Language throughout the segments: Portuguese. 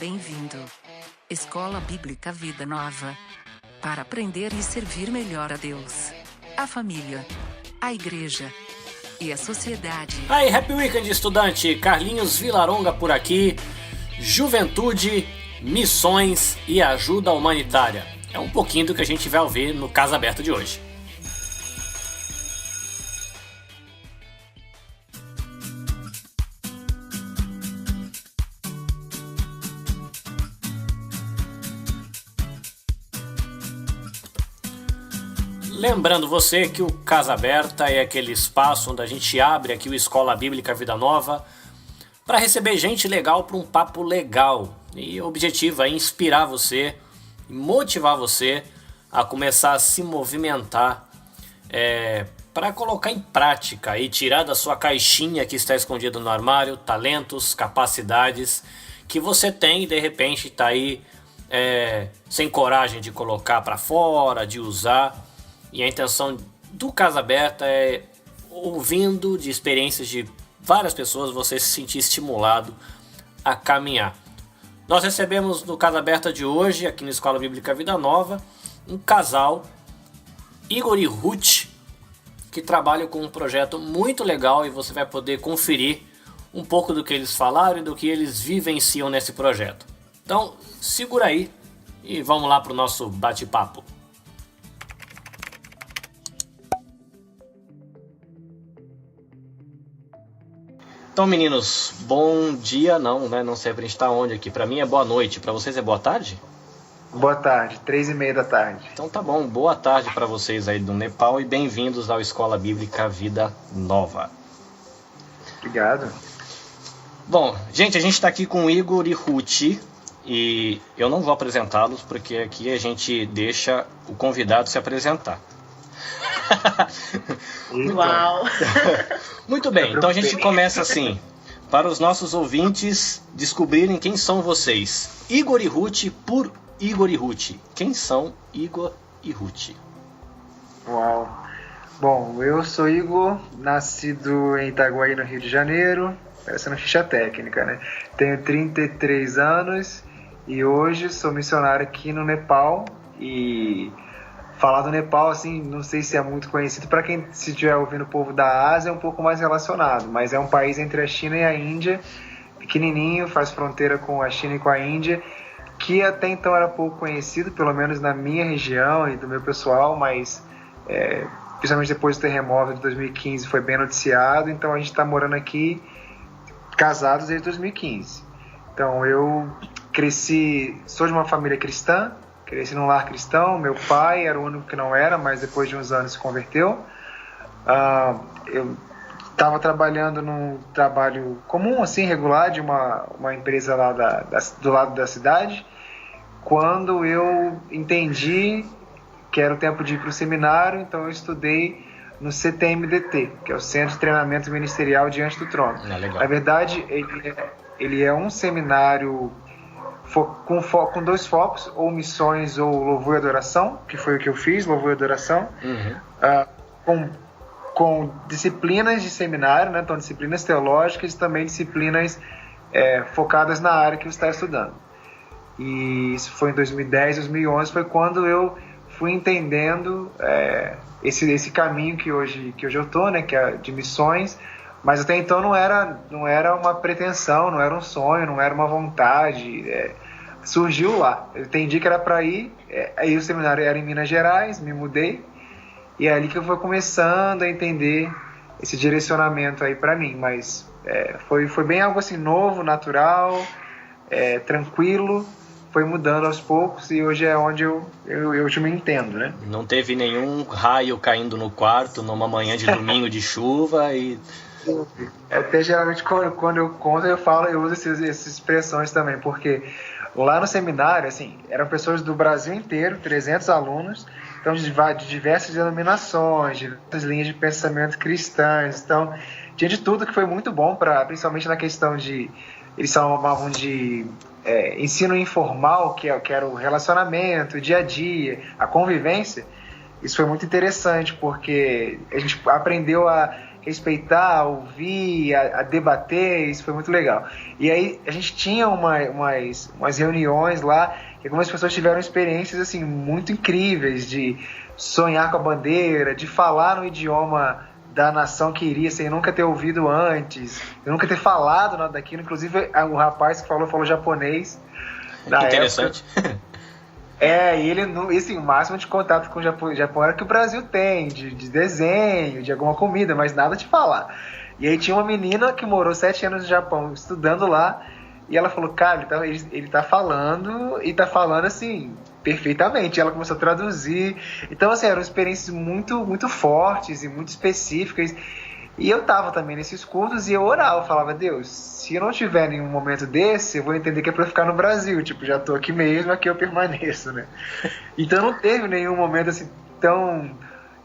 bem-vindo. Escola Bíblica Vida Nova. Para aprender e servir melhor a Deus, a família, a igreja e a sociedade. Aí, Happy Weekend, estudante! Carlinhos Vilaronga por aqui. Juventude, missões e ajuda humanitária. É um pouquinho do que a gente vai ouvir no Casa Aberta de hoje. Lembrando você que o Casa Aberta é aquele espaço onde a gente abre aqui o Escola Bíblica Vida Nova para receber gente legal para um papo legal. E o objetivo é inspirar você, motivar você a começar a se movimentar para colocar em prática e tirar da sua caixinha que está escondida no armário talentos, capacidades que você tem e de repente está aí sem coragem de colocar para fora, de usar. E a intenção do Casa Aberta é, ouvindo de experiências de várias pessoas, você se sentir estimulado a caminhar. Nós recebemos no Casa Aberta de hoje, aqui na Escola Bíblica Vida Nova, um casal, Igor e Ruth, que trabalham com um projeto muito legal e você vai poder conferir um pouco do que eles falaram e do que eles vivenciam nesse projeto. Então, segura aí e vamos lá para o nosso bate-papo. Então, meninos, bom dia não, né? Não sei pra gente tá onde aqui. Pra mim é boa noite, pra vocês é boa tarde? Boa tarde, 3:30 da tarde. Então tá bom, boa tarde pra vocês aí do Nepal e bem-vindos ao Escola Bíblica Vida Nova. Obrigado. Bom, gente, a gente tá aqui com o Igor e Ruth e eu não vou apresentá-los porque aqui a gente deixa o convidado se apresentar. Uau! Muito bem, então a gente começa assim, para os nossos ouvintes descobrirem quem são vocês. Igor e Ruth por Igor e Ruth. Quem são Igor e Ruth? Uau! Bom, eu sou Igor, nascido em Itaguaí, no Rio de Janeiro, parecendo ficha técnica, né? Tenho 33 anos e hoje sou missionário aqui no Nepal. E falar do Nepal, assim, não sei se é muito conhecido. Para quem se estiver ouvindo o povo da Ásia, é um pouco mais relacionado. Mas é um país entre a China e a Índia, pequenininho, faz fronteira com a China e com a Índia, que até então era pouco conhecido, pelo menos na minha região e do meu pessoal, mas principalmente depois do terremoto de 2015 foi bem noticiado. Então a gente está morando aqui, casados desde 2015. Então eu sou de uma família cristã, cresci num lar cristão. Meu pai era o único que não era, mas depois de uns anos se converteu. Eu estava trabalhando num trabalho comum, assim, regular, de uma empresa lá do lado da cidade, quando eu entendi que era o tempo de ir para o seminário. Então eu estudei no CTMDT, que é o Centro de Treinamento Ministerial Diante do Trono. Na verdade, ele é um seminário com dois focos, ou missões ou louvor e adoração, que foi o que eu fiz, louvor e adoração, com disciplinas de seminário, né? Então disciplinas teológicas e também disciplinas focadas na área que você está estudando. E isso foi em 2010, 2011, foi quando eu fui entendendo esse caminho que hoje eu estou, né? Que é de missões. Mas até então não era uma pretensão, não era um sonho, não era uma vontade. Surgiu lá. Eu entendi que era para ir. Aí o seminário era em Minas Gerais, me mudei. E é ali que eu fui começando a entender esse direcionamento aí para mim. Mas foi bem algo assim novo, natural, tranquilo. Foi mudando aos poucos e hoje é onde eu me entendo, né? Não teve nenhum raio caindo no quarto numa manhã de domingo de chuva e... Até geralmente quando eu conto eu uso essas expressões também, porque lá no seminário, assim, eram pessoas do Brasil inteiro, 300 alunos, então de diversas denominações, de diversas linhas de pensamento cristãs. Então tinha de tudo, que foi muito bom, principalmente na questão de, eles chamavam de ensino informal, que era o relacionamento, o dia a dia, a convivência. Isso foi muito interessante, porque a gente aprendeu a respeitar, ouvir, a debater, isso foi muito legal. E aí a gente tinha umas reuniões lá, e algumas pessoas tiveram experiências assim, muito incríveis de sonhar com a bandeira, de falar no idioma da nação que iria, sem nunca ter ouvido antes, nunca ter falado nada daquilo. Inclusive o rapaz que falou japonês. Que interessante. E ele, assim, o máximo de contato com o Japão era que o Brasil tem, de desenho, de alguma comida, mas nada de falar. E aí tinha uma menina que morou 7 anos no Japão, estudando lá, e ela falou, cara, ele tá falando, e tá falando, assim, perfeitamente. E ela começou a traduzir. Então, assim, eram experiências muito, muito fortes e muito específicas. E eu tava também nesses cultos e eu orava, eu falava, Deus, se eu não tiver nenhum momento desse, eu vou entender que é pra eu ficar no Brasil, tipo, já tô aqui mesmo, aqui eu permaneço, né? Então não teve nenhum momento assim tão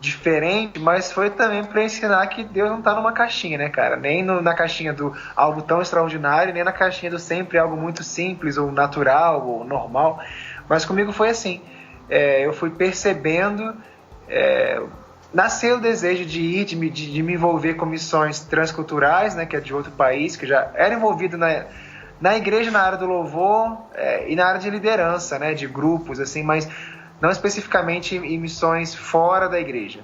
diferente, mas foi também pra ensinar que Deus não tá numa caixinha, né, cara? Nem na caixinha do algo tão extraordinário, nem na caixinha do sempre algo muito simples, ou natural, ou normal. Mas comigo foi assim, eu fui percebendo... Nasceu o desejo de ir, de me envolver com missões transculturais, né, que é de outro país, que já era envolvido na igreja, na área do louvor e na área de liderança, né, de grupos, assim, mas não especificamente em missões fora da igreja.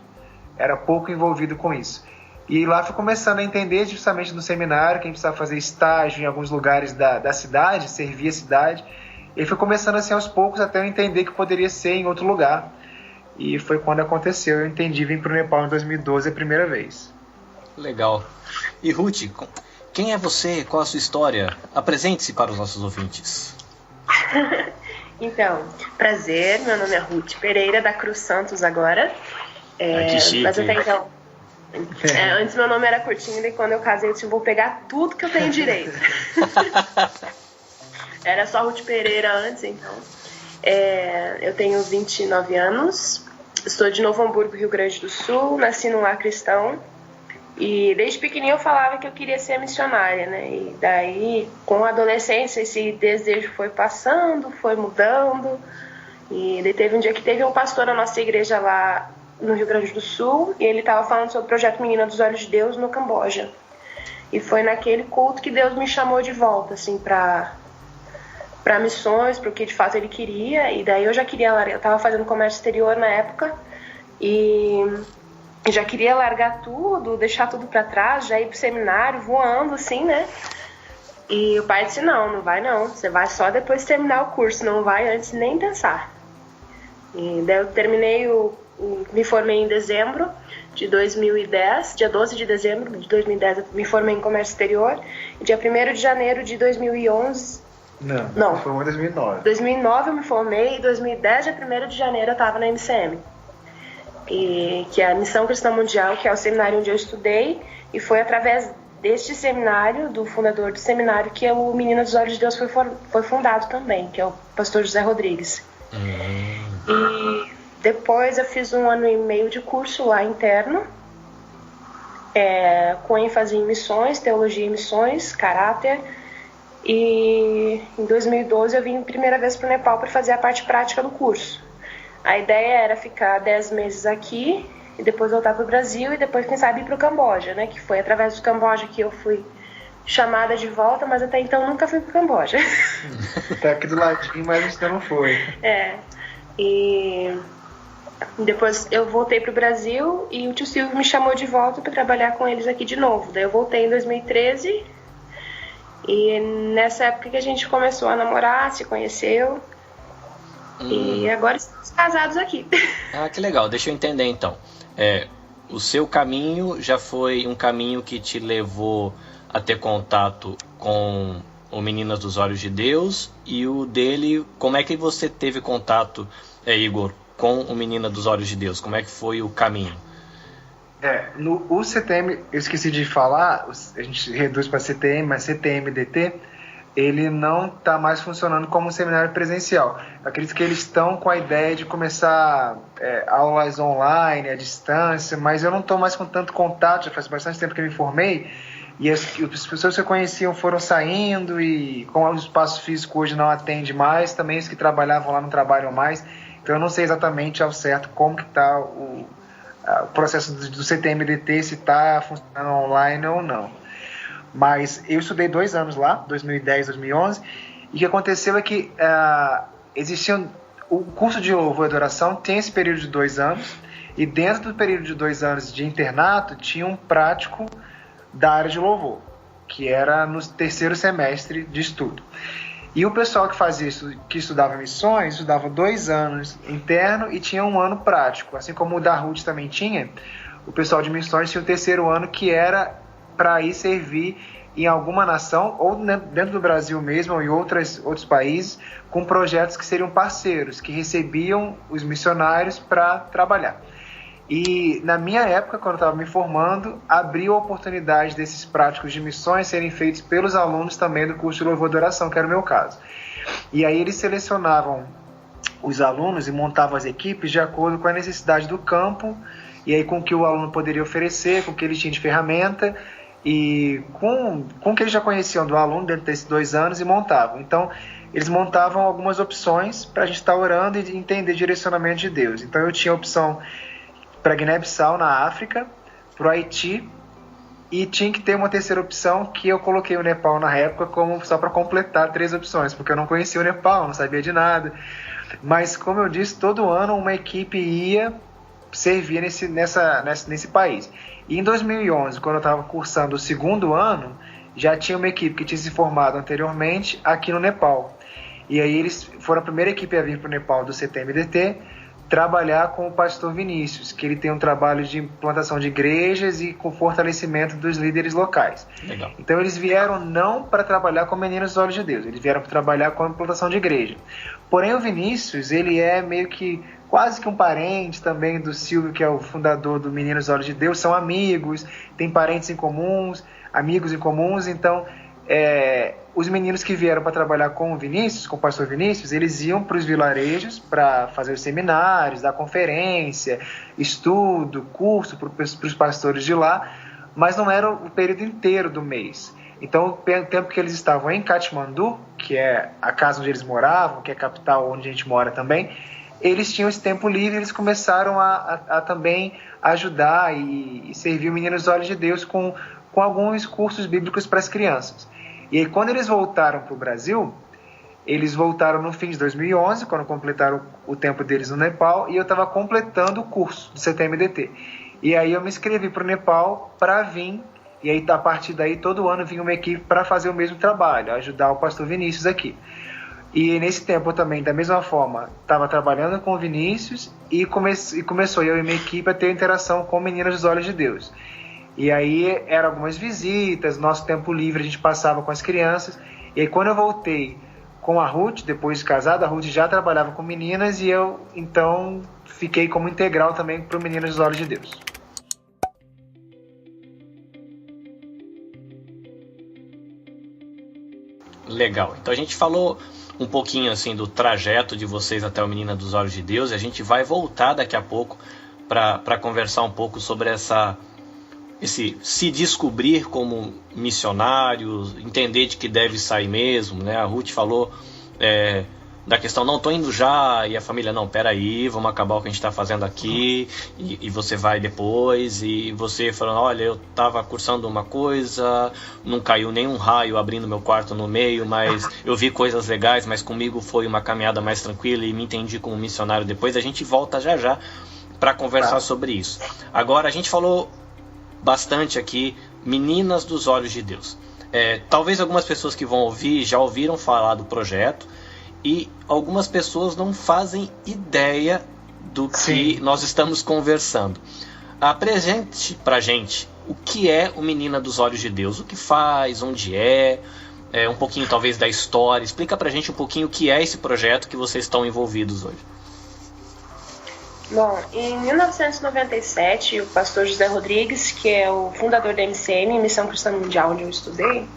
Era pouco envolvido com isso. E lá fui começando a entender, justamente no seminário, que a gente precisava fazer estágio em alguns lugares da cidade, servir a cidade. E fui começando assim aos poucos até eu entender que poderia ser em outro lugar. E foi quando aconteceu, eu entendi, vim para o Nepal em 2012 a primeira vez. Legal. E Ruth, quem é você? Qual a sua história? Apresente-se para os nossos ouvintes. Então, prazer, meu nome é Ruth Pereira, da Cruz Santos agora. Que chique. Mas até então, antes meu nome era curtinho, e quando eu casei eu disse, vou pegar tudo que eu tenho direito. Era só Ruth Pereira antes, então. Eu tenho 29 anos, sou de Novo Hamburgo, Rio Grande do Sul, nasci num lar cristão e desde pequenininho eu falava que eu queria ser missionária, né? E daí, com a adolescência, esse desejo foi passando, foi mudando. E daí teve um dia que teve um pastor na nossa igreja lá no Rio Grande do Sul e ele estava falando sobre o projeto Menina dos Olhos de Deus no Camboja. E foi naquele culto que Deus me chamou de volta, assim, para missões, porque de fato ele queria, e daí eu já queria largar, eu estava fazendo comércio exterior na época, e já queria largar tudo, deixar tudo para trás, já ir pro seminário, voando assim, né? E o pai disse, não vai não, você vai só depois de terminar o curso, não vai antes nem pensar. E daí eu terminei, me formei em dezembro de 2010, dia 12 de dezembro de 2010 eu me formei em comércio exterior, e dia 1º de janeiro de 2011 Não. Foi em 2009. 2009 eu me formei e 2010, dia 1º de janeiro, eu estava na MCM. Que é a Missão Cristã Mundial, que é o seminário onde eu estudei. E foi através deste seminário, do fundador do seminário, que o Menina dos Olhos de Deus foi fundado também, que é o pastor José Rodrigues. E depois eu fiz 1 ano e meio de curso lá interno, com ênfase em missões, teologia e missões, caráter. E em 2012 eu vim primeira vez para o Nepal para fazer a parte prática do curso. A ideia era ficar 10 meses aqui e depois voltar para o Brasil e depois, quem sabe, ir para o Camboja, né? Que foi através do Camboja que eu fui chamada de volta, mas até então nunca fui para o Camboja. Tá aqui do ladinho, mas a gente não foi. E depois eu voltei para o Brasil e o tio Silvio me chamou de volta para trabalhar com eles aqui de novo. Daí eu voltei em 2013 e nessa época que a gente começou a namorar, se conheceu. E agora estamos casados aqui. Ah, que legal. Deixa eu entender então. O seu caminho já foi um caminho que te levou a ter contato com o Meninas dos Olhos de Deus, e o dele, como é que você teve contato, Igor, com o Menina dos Olhos de Deus? Como é que foi o caminho? O CTM, eu esqueci de falar, a gente reduz para CTM, mas CTM-DT, ele não está mais funcionando como um seminário presencial. Eu acredito que eles estão com a ideia de começar aulas online, à distância, mas eu não estou mais com tanto contato, já faz bastante tempo que eu me formei, e as pessoas que eu conheciam foram saindo, e como o espaço físico hoje não atende mais, também os que trabalhavam lá não trabalham mais, então eu não sei exatamente ao certo como que está o processo do CTMDT, se está funcionando online ou não. Mas eu estudei 2 anos lá, 2010, 2011, e o que aconteceu é que o curso de louvor e adoração tem esse período de 2 anos, e dentro do período de 2 anos de internato tinha um prático da área de louvor, que era no 3º semestre de estudo. E o pessoal que fazia isso, que estudava missões, estudava 2 anos interno e tinha 1 ano prático. Assim como o da Ruth também tinha, o pessoal de missões tinha o 3º ano, que era para ir servir em alguma nação, ou dentro do Brasil mesmo, ou em outros países, com projetos que seriam parceiros, que recebiam os missionários para trabalhar. E na minha época, quando eu estava me formando, abriu a oportunidade desses práticos de missões serem feitos pelos alunos também do curso de louvor e adoração, que era o meu caso. E aí eles selecionavam os alunos e montavam as equipes de acordo com a necessidade do campo, e aí com o que o aluno poderia oferecer, com o que ele tinha de ferramenta, e com o que eles já conheciam do aluno dentro desses 2 anos, e montavam. Então, eles montavam algumas opções para a gente estar orando e entender o direcionamento de Deus. Então, eu tinha a opção para Guiné-Bissau, na África, para o Haiti, e tinha que ter uma 3ª opção, que eu coloquei o Nepal na época só para completar 3 opções, porque eu não conhecia o Nepal, não sabia de nada. Mas, como eu disse, todo ano uma equipe ia servir nesse país. E em 2011, quando eu estava cursando o 2º ano, já tinha uma equipe que tinha se formado anteriormente aqui no Nepal. E aí eles foram a primeira equipe a vir para o Nepal do CTMDT, trabalhar com o pastor Vinícius, que ele tem um trabalho de implantação de igrejas e com fortalecimento dos líderes locais. Legal. Então eles vieram não para trabalhar com Meninos dos Olhos de Deus, eles vieram para trabalhar com a implantação de igreja. Porém o Vinícius, ele é meio que quase que um parente também do Silvio, que é o fundador do Meninos dos Olhos de Deus, são amigos, tem parentes em comuns, amigos em comuns, então os meninos que vieram para trabalhar com o Vinícius, com o pastor Vinícius, eles iam para os vilarejos para fazer os seminários, dar conferência, estudo, curso para os pastores de lá, mas não era o período inteiro do mês. Então, o tempo que eles estavam em Katmandu, que é a casa onde eles moravam, que é a capital onde a gente mora também, eles tinham esse tempo livre, eles começaram a também ajudar e servir o Meninos dos Olhos de Deus com alguns cursos bíblicos para as crianças. E aí, quando eles voltaram para o Brasil, eles voltaram no fim de 2011, quando completaram o tempo deles no Nepal, e eu estava completando o curso do CTMDT. E aí eu me inscrevi para o Nepal para vir, e aí a partir daí todo ano vinha uma equipe para fazer o mesmo trabalho, ajudar o pastor Vinícius aqui. E nesse tempo eu também, da mesma forma, estava trabalhando com o Vinícius e começou eu e minha equipe a ter interação com Meninas dos Olhos de Deus. E aí eram algumas visitas, nosso tempo livre a gente passava com as crianças. E aí quando eu voltei com a Ruth, depois de casada, a Ruth já trabalhava com meninas e eu então fiquei como integral também para o Meninas dos Olhos de Deus. Legal, então a gente falou um pouquinho assim do trajeto de vocês até o Menina dos Olhos de Deus, e a gente vai voltar daqui a pouco para conversar um pouco sobre esse se descobrir como missionário, entender de que deve sair mesmo, né? A Ruth falou da questão, não, tô indo já, e a família, não, peraí, vamos acabar o que a gente está fazendo aqui, e você vai depois, e você falando, olha, eu estava cursando uma coisa, não caiu nenhum raio abrindo meu quarto no meio, mas eu vi coisas legais, mas comigo foi uma caminhada mais tranquila e me entendi como missionário depois. A gente volta já para conversar sobre isso. Agora, a gente falou bastante aqui, Meninas dos Olhos de Deus. Talvez algumas pessoas que vão ouvir já ouviram falar do projeto, e algumas pessoas não fazem ideia do que nós estamos conversando. Apresente pra gente o que é o Menina dos Olhos de Deus, o que faz, onde um pouquinho talvez da história. Explica pra gente um pouquinho o que é esse projeto que vocês estão envolvidos hoje. Bom, em 1997, o pastor José Rodrigues, que é o fundador da MCM, Missão Cristã Mundial, onde eu estudei,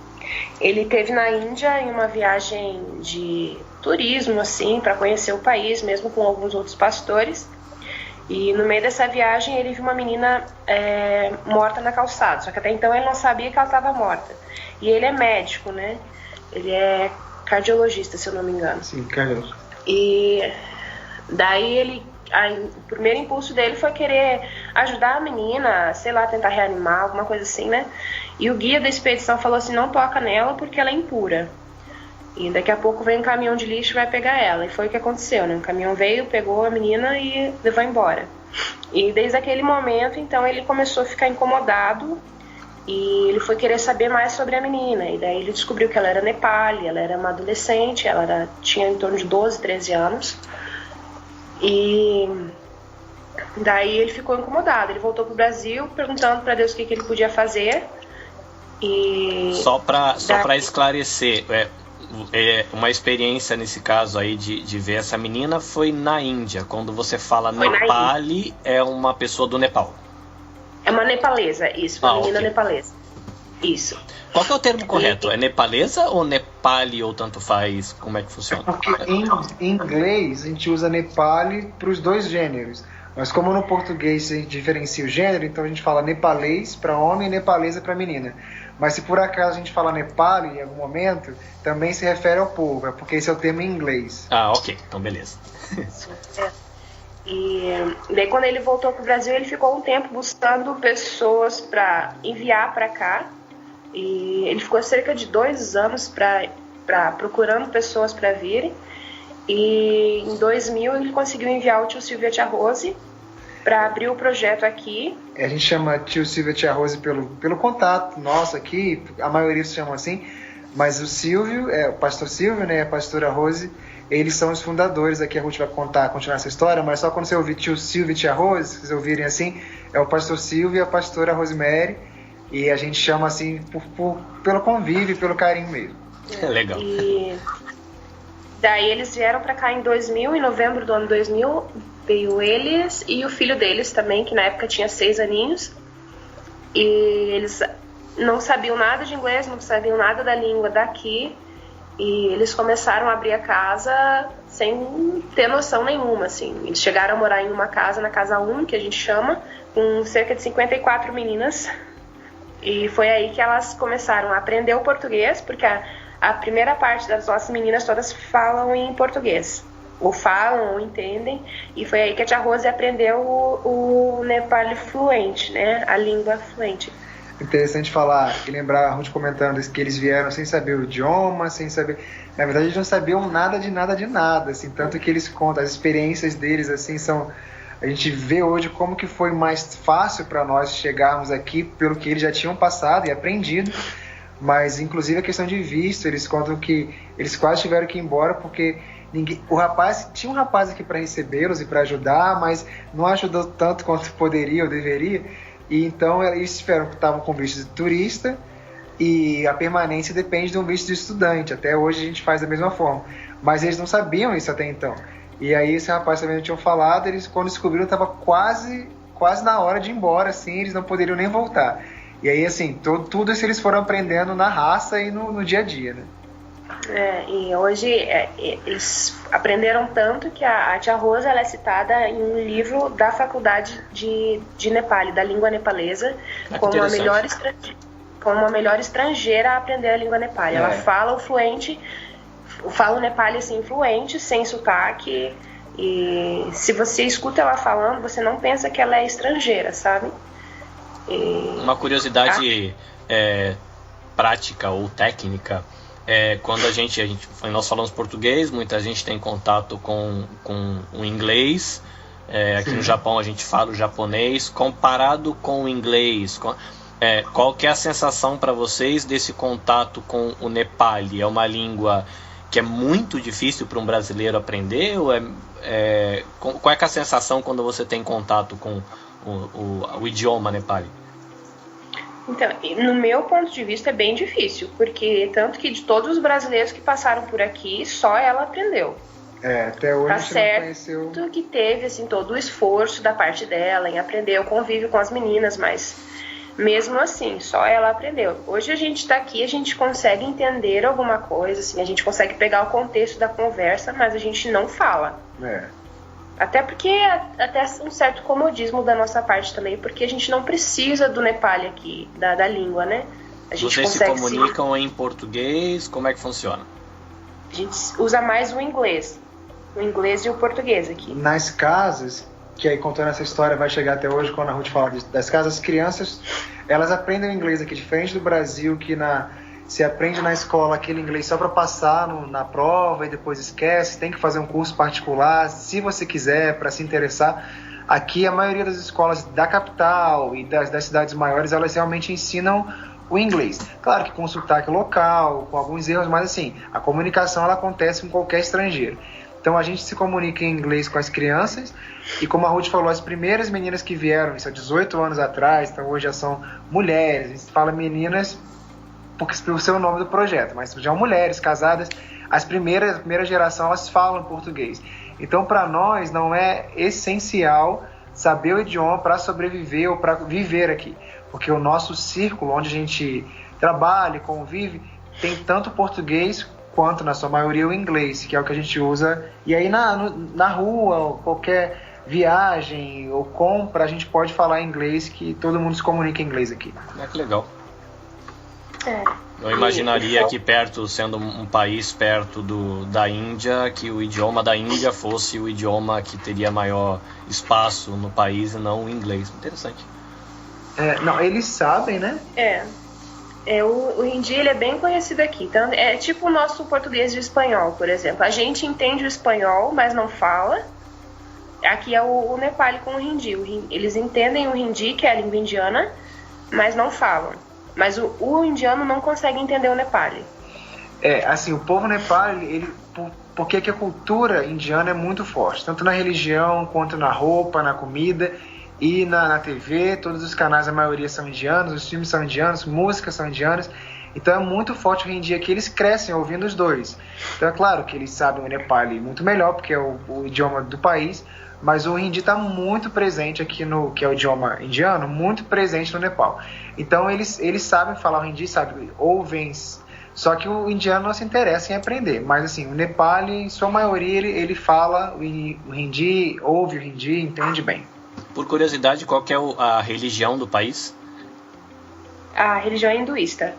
ele esteve na Índia em uma viagem de turismo, assim, para conhecer o país, mesmo com alguns outros pastores. E no meio dessa viagem ele viu uma menina morta na calçada, só que até então ele não sabia que ela estava morta. E ele é médico, né? Ele é cardiologista, se eu não me engano. Sim, cardiologista. E daí ele o primeiro impulso dele foi querer ajudar a menina, sei lá, tentar reanimar, alguma coisa assim, né? E o guia da expedição falou assim, não toca nela porque ela é impura. E daqui a pouco vem um caminhão de lixo e vai pegar ela. E foi o que aconteceu, né? O caminhão veio, pegou a menina e levou embora. E desde aquele momento, então, ele começou a ficar incomodado e ele foi querer saber mais sobre a menina. E daí ele descobriu que ela era Nepali, ela era uma adolescente, tinha em torno de 12, 13 anos. E daí ele ficou incomodado. Ele voltou pro Brasil perguntando para Deus o que ele podia fazer. E só para esclarecer, uma experiência nesse caso aí de ver essa menina foi na Índia. Quando você fala Nepali, é uma pessoa do Nepal. É uma nepalesa, isso, uma menina okay. Nepalesa. Isso. Qual que é o termo correto? É nepalesa ou Nepali ou tanto faz? Como é que funciona? Porque em inglês a gente usa Nepali para os dois gêneros. Mas como no português a gente diferencia o gênero, então a gente fala nepalês para homem e nepalesa para menina. Mas se por acaso a gente fala Nepali em algum momento, também se refere ao povo, porque esse é o termo em inglês. Ah, ok. Então beleza. E daí quando ele voltou pro Brasil, ele ficou um tempo buscando pessoas para enviar para cá. E ele ficou cerca de 2 anos procurando pessoas para virem. E em 2000 ele conseguiu enviar o tio Silvio e a tia Rose para abrir o projeto aqui. A gente chama tio Silvio e a tia Rose pelo contato nosso aqui, a maioria se chama assim, mas o Silvio, o pastor Silvio, né, a pastora Rose, eles são os fundadores. Aqui a Ruth vai continuar essa história, mas só quando você ouvir tio Silvio e tia Rose, se vocês ouvirem assim, é o pastor Silvio e a pastora Rosemary, e a gente chama assim pelo convívio, pelo carinho mesmo. Legal. E daí eles vieram para cá em 2000, em novembro do ano 2000, veio eles e o filho deles também, que na época tinha 6 aninhos, e eles não sabiam nada de inglês, não sabiam nada da língua daqui, e eles começaram a abrir a casa sem ter noção nenhuma, assim. Eles chegaram a morar em uma casa, na casa 1, que a gente chama, com cerca de 54 meninas, e foi aí que elas começaram a aprender o português, porque a primeira parte das nossas meninas todas falam em português, ou falam, ou entendem, e foi aí que a tia Rose aprendeu o Nepali fluente, né, a língua fluente. Interessante falar e lembrar a Ruth comentando que eles vieram sem saber o idioma, sem saber... Na verdade, eles não sabiam nada de nada, assim, tanto que eles contam, as experiências deles, assim, são... A gente vê hoje como que foi mais fácil para nós chegarmos aqui, pelo que eles já tinham passado e aprendido, mas inclusive a questão de visto, eles contam que eles quase tiveram que ir embora porque tinha um rapaz aqui para recebê-los e para ajudar, mas não ajudou tanto quanto poderia ou deveria, e então eles tiveram que estavam com visto de turista e a permanência depende de um visto de estudante. Até hoje a gente faz da mesma forma, mas eles não sabiam isso até então. E aí esse rapaz também não tinham falado, eles quando descobriram estava quase na hora de ir embora, assim, eles não poderiam nem voltar. E aí, assim, tudo isso eles foram aprendendo na raça e no dia a dia, né? E hoje eles aprenderam tanto que a tia Rosa ela é citada em um livro da faculdade de Nepali, da língua nepalesa, como uma melhor estrangeira a aprender a língua nepali. Ela fala o Nepali assim, fluente, sem sotaque, e se você escuta ela falando, você não pensa que ela é estrangeira, sabe? Uma curiosidade prática ou técnica, quando nós falamos português, muita gente tem contato com o inglês, aqui no Japão a gente fala o japonês, comparado com o inglês, qual que é a sensação para vocês desse contato com o Nepali? É uma língua que é muito difícil para um brasileiro aprender? Ou qual é que é a sensação quando você tem contato com o idioma Nepali? Então, no meu ponto de vista é bem difícil, porque tanto que de todos os brasileiros que passaram por aqui, só ela aprendeu. Até hoje tá você certo não conheceu... que teve assim, todo o esforço da parte dela em aprender o convívio com as meninas, mas mesmo assim, só ela aprendeu. Hoje a gente está aqui, a gente consegue entender alguma coisa, assim, a gente consegue pegar o contexto da conversa, mas a gente não fala. Até porque até um certo comodismo da nossa parte também, porque a gente não precisa do Nepali aqui, da língua, né? A gente Vocês se comunicam em português? Como é que funciona? A gente usa mais o inglês. o inglês e o português aqui. Nas casas, que aí contando essa história vai chegar até hoje, quando a Ruth fala das casas, as crianças, elas aprendem o inglês aqui, diferente do Brasil, que se aprende na escola aquele inglês só para passar na prova e depois esquece, tem que fazer um curso particular, se você quiser, para se interessar. Aqui a maioria das escolas da capital e das cidades maiores, elas realmente ensinam o inglês. Claro que com sotaque local, com alguns erros, mas assim, a comunicação ela acontece com qualquer estrangeiro. Então a gente se comunica em inglês com as crianças e, como a Ruth falou, as primeiras meninas que vieram, isso há 18 anos atrás, então hoje já são mulheres, a gente fala meninas porque pelo seu nome do projeto, mas já são mulheres casadas, a primeira geração elas falam português. Então para nós não é essencial saber o idioma para sobreviver ou para viver aqui, porque o nosso círculo onde a gente trabalha e convive tem tanto português quanto, na sua maioria, o inglês, que é o que a gente usa. E aí na rua, ou qualquer viagem ou compra, a gente pode falar inglês, que todo mundo se comunica em inglês aqui. Que legal. É. Eu imaginaria que sendo um país perto da Índia, que o idioma da Índia fosse o idioma que teria maior espaço no país e não o inglês. Interessante. Não, eles sabem, né? O hindi ele é bem conhecido aqui. Então, é tipo o nosso português e o espanhol, por exemplo. A gente entende o espanhol, mas não fala. Aqui é o Nepali com o hindi. Eles entendem o hindi, que é a língua indiana, mas não falam. Mas o indiano não consegue entender o Nepali. Assim, o povo Nepali, porque que a cultura indiana é muito forte, tanto na religião, quanto na roupa, na comida e na TV, todos os canais, a maioria são indianos, os filmes são indianos, músicas são indianas, então é muito forte o hindi aqui, eles crescem ouvindo os dois. Então é claro que eles sabem o Nepali muito melhor, porque é o idioma do país, mas o hindi está muito presente aqui que é o idioma indiano, muito presente no Nepal. Então eles sabem falar o hindi, ouvem, só que o indiano não se interessa em aprender. Mas assim, o Nepali, em sua maioria, ele fala o hindi, ouve o hindi, entende bem. Por curiosidade, qual que é a religião do país? A religião é hinduísta.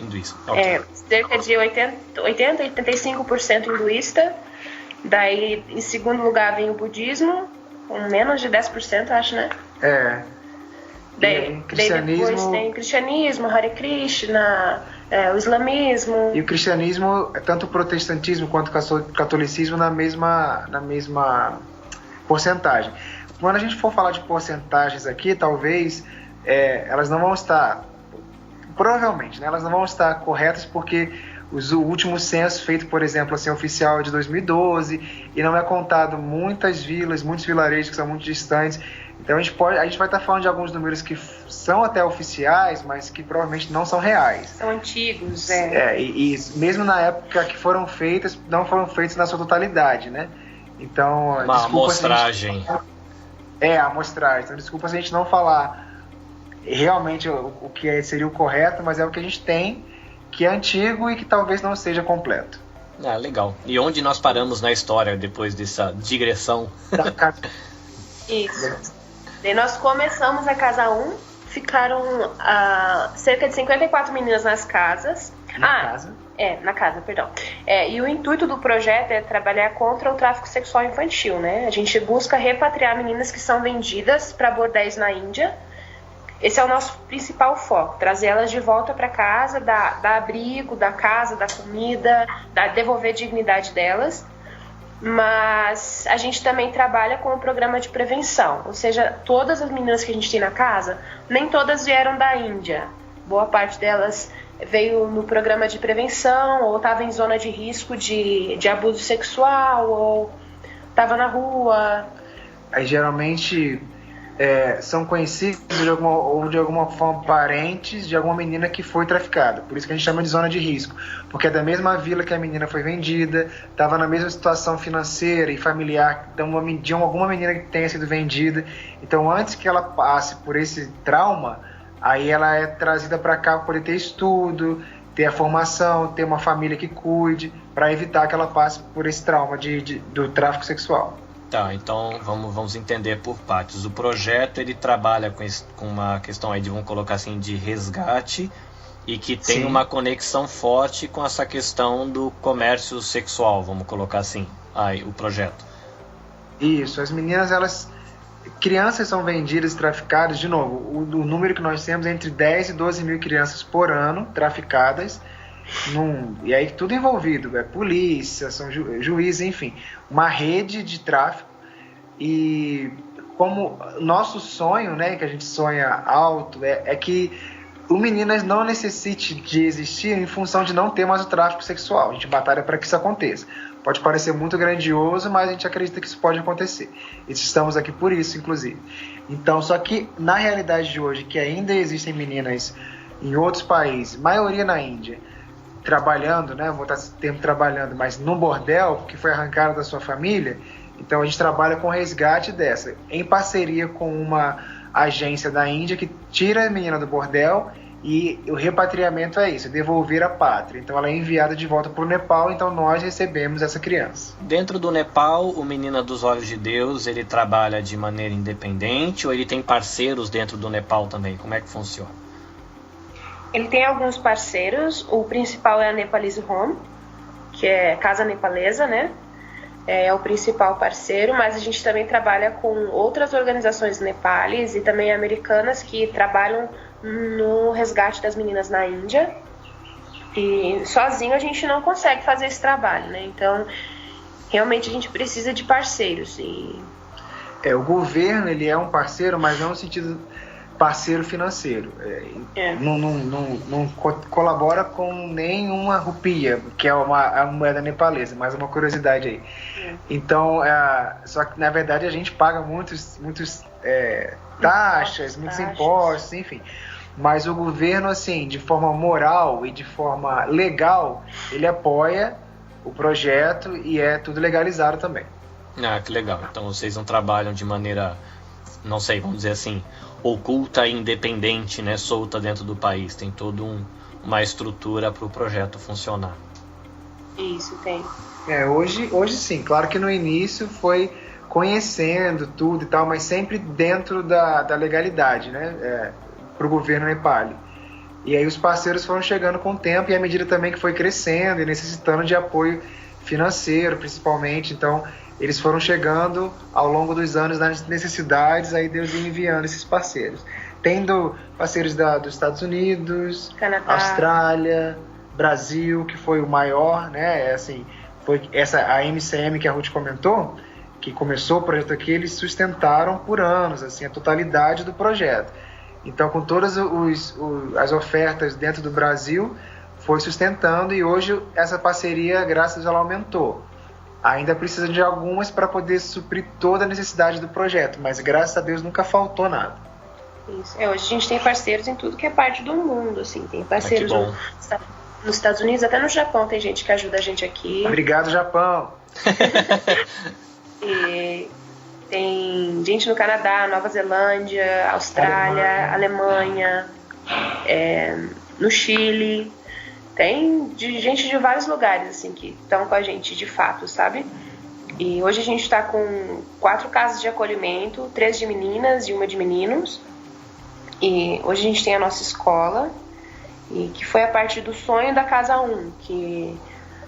Hinduísta, ok. Cerca de 85% hinduísta. Daí, em segundo lugar, vem o budismo, com menos de 10%, acho, né? Daí depois tem o cristianismo, Hare Krishna, o islamismo. E o cristianismo, tanto o protestantismo quanto o catolicismo, na mesma porcentagem. Quando a gente for falar de porcentagens aqui, talvez elas não vão estar, provavelmente, né, elas não vão estar corretas, porque o último censo feito, por exemplo, assim, oficial é de 2012 e não é contado muitas vilas, muitos vilarejos que são muito distantes. Então a gente vai estar falando de alguns números que são até oficiais, mas que provavelmente não são reais. São antigos, e mesmo na época que foram feitas, não foram feitas na sua totalidade, né? Então, uma amostragem. A amostragem. Então, desculpa se a gente não falar realmente o que seria o correto, mas é o que a gente tem, que é antigo e que talvez não seja completo. Legal. E onde nós paramos na história depois dessa digressão? Isso. Daí nós começamos a casa 1, ficaram cerca de 54 meninas nas casas. Na casa, perdão. E o intuito do projeto é trabalhar contra o tráfico sexual infantil, né? A gente busca repatriar meninas que são vendidas para bordéis na Índia. Esse é o nosso principal foco, trazer elas de volta para casa, dar abrigo, dar casa, dar comida, devolver a dignidade delas. Mas a gente também trabalha com o programa de prevenção, ou seja, todas as meninas que a gente tem na casa, nem todas vieram da Índia. Boa parte delas veio no programa de prevenção, ou estava em zona de risco de abuso sexual, ou estava na rua. Aí geralmente são conhecidos de alguma forma parentes de alguma menina que foi traficada. Por isso que a gente chama de zona de risco, porque é da mesma vila que a menina foi vendida, estava na mesma situação financeira e familiar de alguma menina que tenha sido vendida. Então antes que ela passe por esse trauma, aí ela é trazida para cá para poder ter estudo, ter a formação, ter uma família que cuide, para evitar que ela passe por esse trauma do tráfico sexual. Tá, então vamos entender por partes. O projeto ele trabalha com uma questão aí vamos colocar assim, de resgate, e que tem uma conexão forte com essa questão do comércio sexual, vamos colocar assim. o projeto? Isso, as meninas, crianças são vendidas e traficadas, de novo, o número que nós temos é entre 10 e 12 mil crianças por ano traficadas, e aí tudo envolvido, polícia, são juízes, enfim, uma rede de tráfico. E como nosso sonho, né, que a gente sonha alto, é que o Meninas não necessite de existir em função de não ter mais o tráfico sexual. A gente batalha para que isso aconteça. Pode parecer muito grandioso, mas a gente acredita que isso pode acontecer. E estamos aqui por isso, inclusive. Então, só que na realidade de hoje, que ainda existem meninas em outros países, maioria na Índia, trabalhando, né, vou estar esse termo trabalhando, mas num bordel que foi arrancado da sua família, então a gente trabalha com o resgate dessa, em parceria com uma agência da Índia que tira a menina do bordel, e o repatriamento é isso, devolver a pátria. Então ela é enviada de volta para o Nepal, então nós recebemos essa criança. Dentro do Nepal, o Menina dos Olhos de Deus, ele trabalha de maneira independente ou ele tem parceiros dentro do Nepal também? Como é que funciona? Ele tem alguns parceiros, o principal é a Nepalese Home, que é casa nepalesa, né? É o principal parceiro, mas a gente também trabalha com outras organizações nepales e também americanas que trabalham no resgate das meninas na Índia. E sozinho a gente não consegue fazer esse trabalho, né? Então, realmente a gente precisa de parceiros. O governo, ele é um parceiro, mas não no sentido parceiro financeiro. Não colabora com nenhuma rupia, que é a moeda nepalesa, mas uma curiosidade aí. Então, só que na verdade a gente paga muitos taxas, muitos impostos, enfim. Mas o governo, assim, de forma moral e de forma legal, ele apoia o projeto e é tudo legalizado também. Ah, que legal. Então vocês não trabalham de maneira, não sei, vamos dizer assim, oculta e independente, né, solta dentro do país. Tem toda uma estrutura para o projeto funcionar. Isso, tem. Hoje sim. Claro que no início foi conhecendo tudo e tal, mas sempre dentro da legalidade, né, para o governo nepali. E aí os parceiros foram chegando com o tempo e à medida também que foi crescendo e necessitando de apoio financeiro, principalmente. Então, eles foram chegando ao longo dos anos nas necessidades, aí Deus ia enviando esses parceiros. Tendo parceiros dos Estados Unidos, Canadá, Austrália, Brasil, que foi o maior, né? Assim, foi a MCM que a Ruth comentou, que começou o projeto aqui, eles sustentaram por anos, assim, a totalidade do projeto. Então, com todas as ofertas dentro do Brasil, foi sustentando e hoje essa parceria, graças a Deus, ela aumentou. Ainda precisa de algumas para poder suprir toda a necessidade do projeto, mas graças a Deus nunca faltou nada. Isso. Hoje a gente tem parceiros em tudo que é parte do mundo, assim, tem parceiros nos Estados Unidos, até no Japão tem gente que ajuda a gente aqui. Obrigado, Japão! E tem gente no Canadá, Nova Zelândia, Austrália, Alemanha, no Chile. Tem gente de vários lugares, assim, que estão com a gente de fato, sabe? E hoje a gente está com 4 casas de acolhimento, 3 de meninas e 1 de meninos. E hoje a gente tem a nossa escola, e que foi a partir do sonho da Casa 1, que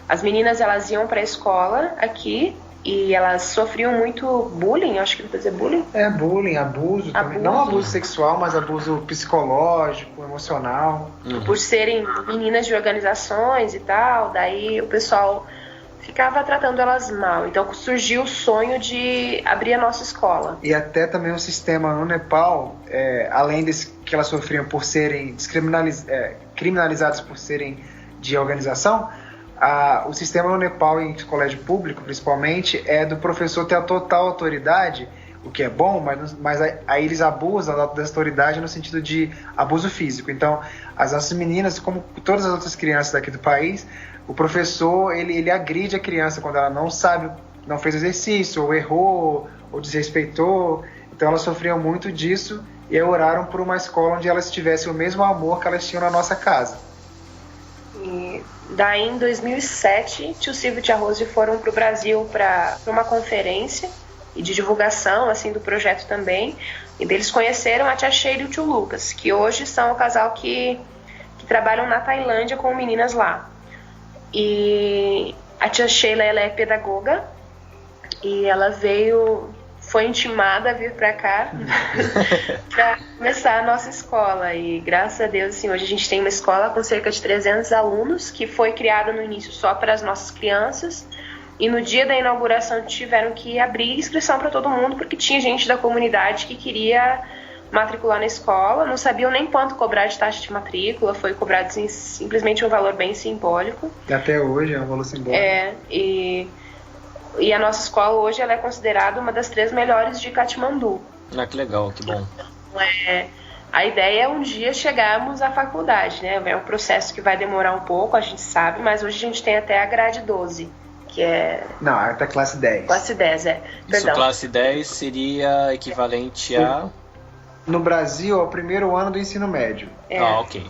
as meninas elas iam para a escola aqui e elas sofriam muito bullying, acho que não pode dizer bullying? Bullying, abuso também. Não abuso sexual, mas abuso psicológico, emocional. Por serem meninas de organizações e tal, daí o pessoal ficava tratando elas mal. Então surgiu o sonho de abrir a nossa escola. E até também o sistema no Nepal, além desse que elas sofriam por serem criminalizadas por serem de organização, o sistema no Nepal, em colégio público principalmente, é do professor ter a total autoridade, o que é bom, mas aí eles abusam dessa autoridade no sentido de abuso físico. Então, as nossas meninas, como todas as outras crianças daqui do país, o professor ele agride a criança quando ela não sabe, não fez exercício, ou errou, ou desrespeitou. Então elas sofriam muito disso e oraram por uma escola onde elas tivessem o mesmo amor que elas tinham na nossa casa. E daí em 2007, tio Silvio e tia Rose foram para o Brasil para uma conferência e de divulgação assim, do projeto também. E eles conheceram a tia Sheila e o tio Lucas, que hoje são o casal que trabalham na Tailândia com meninas lá. E a tia Sheila ela é pedagoga e ela foi intimada a vir para cá para começar a nossa escola. E graças a Deus, assim, hoje a gente tem uma escola com cerca de 300 alunos, que foi criada no início só para as nossas crianças. E no dia da inauguração tiveram que abrir inscrição para todo mundo, porque tinha gente da comunidade que queria matricular na escola, não sabiam nem quanto cobrar de taxa de matrícula, foi cobrado simplesmente um valor bem simbólico. E até hoje é um valor simbólico. E a nossa escola hoje ela é considerada uma das 3 melhores de Katmandu. Ah, que legal, que bom. A ideia é um dia chegarmos à faculdade, né? É um processo que vai demorar um pouco, a gente sabe, mas hoje a gente tem até a grade 12. Que é... Não, até classe 10. Classe 10, Isso, perdão. classe 10 seria equivalente a... No Brasil, é o primeiro ano do ensino médio. Ah, ok.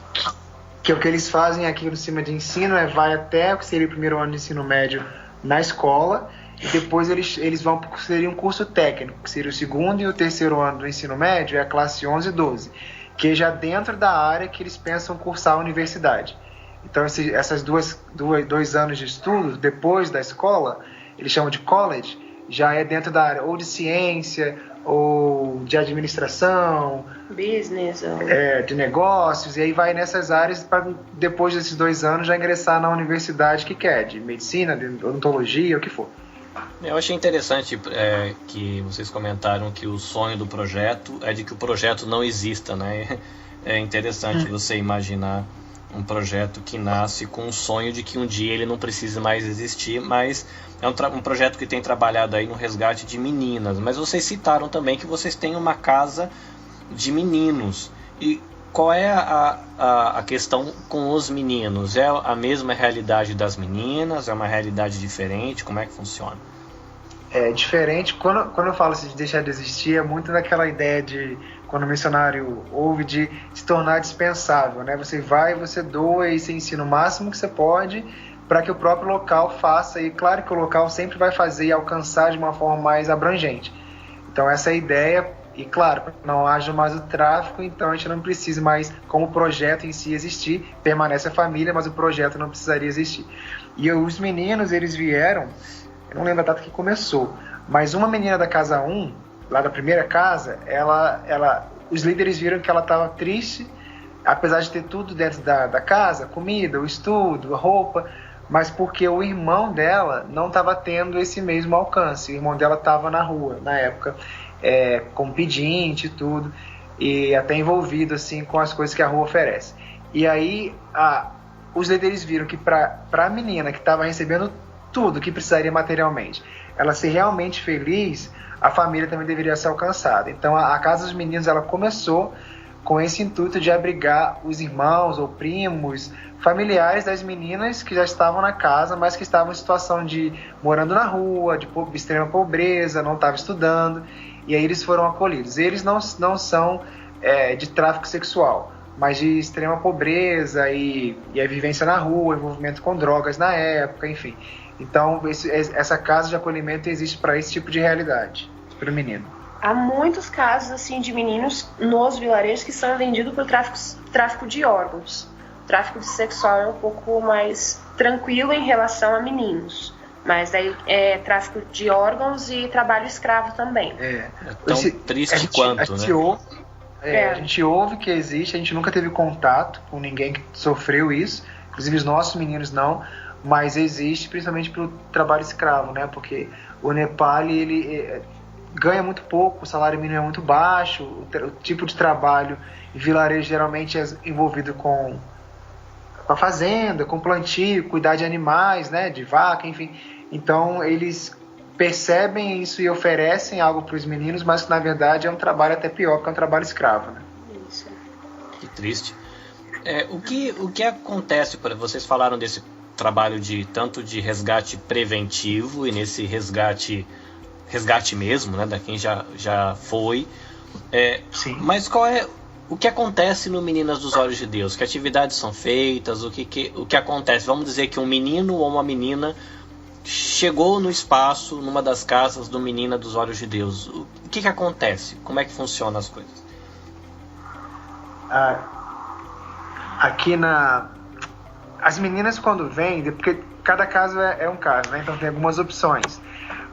Que o que eles fazem aqui no sistema de ensino vai até o que seria o primeiro ano de ensino médio na escola, e depois eles vão para o que seria um curso técnico, que seria o segundo e o terceiro ano do ensino médio, é a classe 11 e 12, que é já dentro da área que eles pensam cursar a universidade. Então, essas dois anos de estudo, depois da escola, eles chamam de college, já é dentro da área ou de ciência, ou de administração, business, de negócios, e aí vai nessas áreas para depois desses 2 anos já ingressar na universidade que quer, de medicina, de odontologia, o que for. Eu achei interessante que vocês comentaram que o sonho do projeto é de que o projeto não exista, né? É interessante você imaginar um projeto que nasce com o sonho de que um dia ele não precise mais existir, mas é um projeto que tem trabalhado aí no resgate de meninas. Mas vocês citaram também que vocês têm uma casa de meninos. E qual é a questão com os meninos? É a mesma realidade das meninas? É uma realidade diferente? Como é que funciona? É diferente. Quando eu falo assim, de deixar de existir, é muito daquela ideia de, quando o missionário ouve, de se tornar dispensável, né? Você vai, você doa e você ensina o máximo que você pode para que o próprio local faça, e claro que o local sempre vai fazer e alcançar de uma forma mais abrangente. Então essa é a ideia, e claro, não haja mais o tráfico, então a gente não precisa mais, como o projeto em si existir, permanece a família, mas o projeto não precisaria existir. E os meninos, eles vieram, eu não lembro a data que começou, mas uma menina da casa 1, lá da primeira casa, os líderes viram que ela estava triste, apesar de ter tudo dentro da casa, comida, o estudo, a roupa, mas porque o irmão dela não estava tendo esse mesmo alcance. O irmão dela estava na rua, na época, com pedinte e tudo, e até envolvido assim, com as coisas que a rua oferece. E aí os líderes viram que para a menina que estava recebendo tudo que precisaria materialmente, ela ser realmente feliz, a família também deveria ser alcançada. Então a Casa dos Meninos, ela começou com esse intuito de abrigar os irmãos ou primos, familiares das meninas que já estavam na casa, mas que estavam em situação de morando na rua, de extrema pobreza, não estavam estudando, e aí eles foram acolhidos. Eles não são de tráfico sexual, mas de extrema pobreza e a vivência na rua, envolvimento com drogas na época, enfim. Então essa casa de acolhimento existe para esse tipo de realidade, para o menino. Há muitos casos assim de meninos nos vilarejos que são vendidos por tráfico de órgãos. O tráfico sexual é um pouco mais tranquilo em relação a meninos, mas aí é tráfico de órgãos e trabalho escravo também. É tão triste quanto, a gente ouve que existe, a gente nunca teve contato com ninguém que sofreu isso, inclusive os nossos meninos não, mas existe principalmente pelo trabalho escravo, né? Porque o Nepal ele ganha muito pouco, o salário mínimo é muito baixo, o tipo de trabalho em vilarejo geralmente é envolvido com a fazenda, com plantio, cuidar de animais, né, de vaca, enfim. Então eles percebem isso e oferecem algo para os meninos, mas que na verdade é um trabalho até pior, porque é um trabalho escravo, né? Isso. Que triste. O que acontece, vocês falaram desse trabalho tanto de resgate preventivo e nesse resgate mesmo, né, da quem já foi. Sim. Mas o que acontece no Meninas dos Olhos de Deus? Que atividades são feitas? O que acontece? Vamos dizer que um menino ou uma menina chegou no espaço, numa das casas do Menina dos Olhos de Deus. O que acontece? Como é que funcionam as coisas? Aqui as meninas quando vêm, porque cada caso é um caso, né? Então tem algumas opções.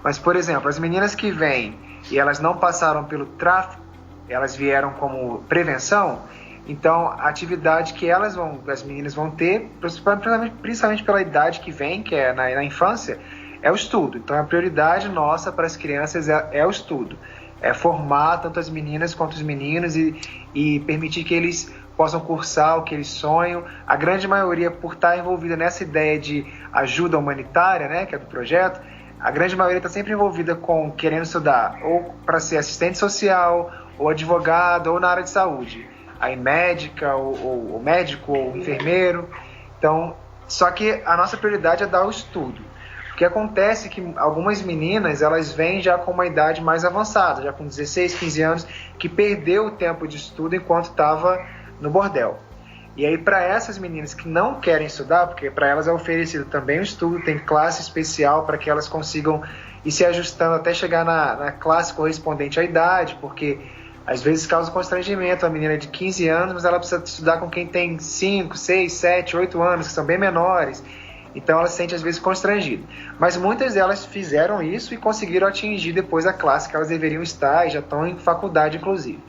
Mas, por exemplo, as meninas que vêm e elas não passaram pelo tráfico, elas vieram como prevenção, então a atividade que as meninas vão ter, principalmente pela idade que vem, que é na infância, é o estudo. Então a prioridade nossa para as crianças é o estudo. É formar tanto as meninas quanto os meninos e permitir que eles possam cursar o que eles sonham. A grande maioria, por estar envolvida nessa ideia de ajuda humanitária, né, que é do projeto, a grande maioria está sempre envolvida com querendo estudar ou para ser assistente social, ou advogado, ou na área de saúde. Aí médica, ou médico, ou enfermeiro. Então, só que a nossa prioridade é dar o estudo. O que acontece é que algumas meninas, elas vêm já com uma idade mais avançada, já com 16, 15 anos, que perdeu o tempo de estudo enquanto estava no bordel. E aí, para essas meninas que não querem estudar, porque para elas é oferecido também o estudo, tem classe especial para que elas consigam ir se ajustando até chegar na classe correspondente à idade, porque às vezes causa constrangimento a menina de 15 anos, mas ela precisa estudar com quem tem 5, 6, 7, 8 anos, que são bem menores. Então ela se sente às vezes constrangida. Mas muitas delas fizeram isso e conseguiram atingir depois a classe que elas deveriam estar, e já estão em faculdade inclusive.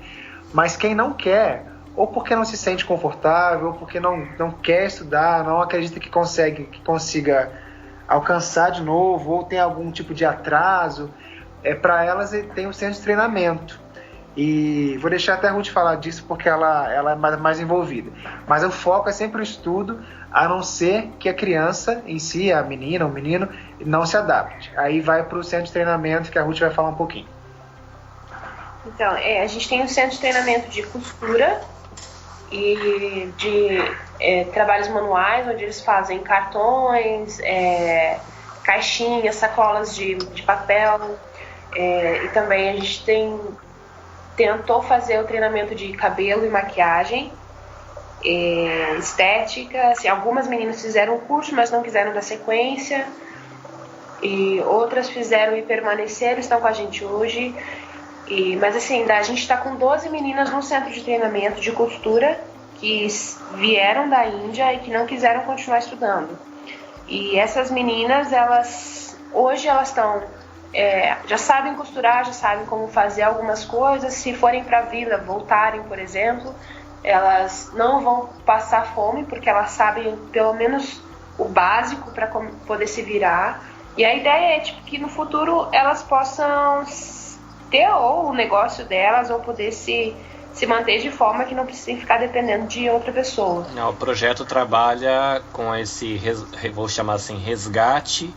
Mas quem não quer, ou porque não se sente confortável, ou porque não quer estudar, não acredita que consiga alcançar de novo, ou tem algum tipo de atraso, para elas tem um centro de treinamento. E vou deixar até a Ruth falar disso porque ela é mais envolvida. Mas o foco é sempre o estudo, a não ser que a criança em si, a menina ou o menino, não se adapte. Aí vai para o centro de treinamento que a Ruth vai falar um pouquinho. Então, a gente tem um centro de treinamento de costura e de trabalhos manuais, onde eles fazem cartões, caixinhas, sacolas de papel. E também a gente tentou fazer o treinamento de cabelo e maquiagem, estética. Assim, algumas meninas fizeram o curso, mas não quiseram dar sequência, e outras fizeram e permaneceram, estão com a gente hoje. Mas assim, a gente está com 12 meninas no centro de treinamento de costura que vieram da Índia e que não quiseram continuar estudando. E essas meninas, hoje elas estão já sabem costurar, já sabem como fazer algumas coisas. Se forem para a vila, voltarem, por exemplo, elas não vão passar fome, porque elas sabem pelo menos o básico para poder se virar. E a ideia é que no futuro elas possam ter ou o negócio delas, ou poder se manter de forma que não precisem ficar dependendo de outra pessoa. O projeto trabalha com esse, vou chamar assim, resgate,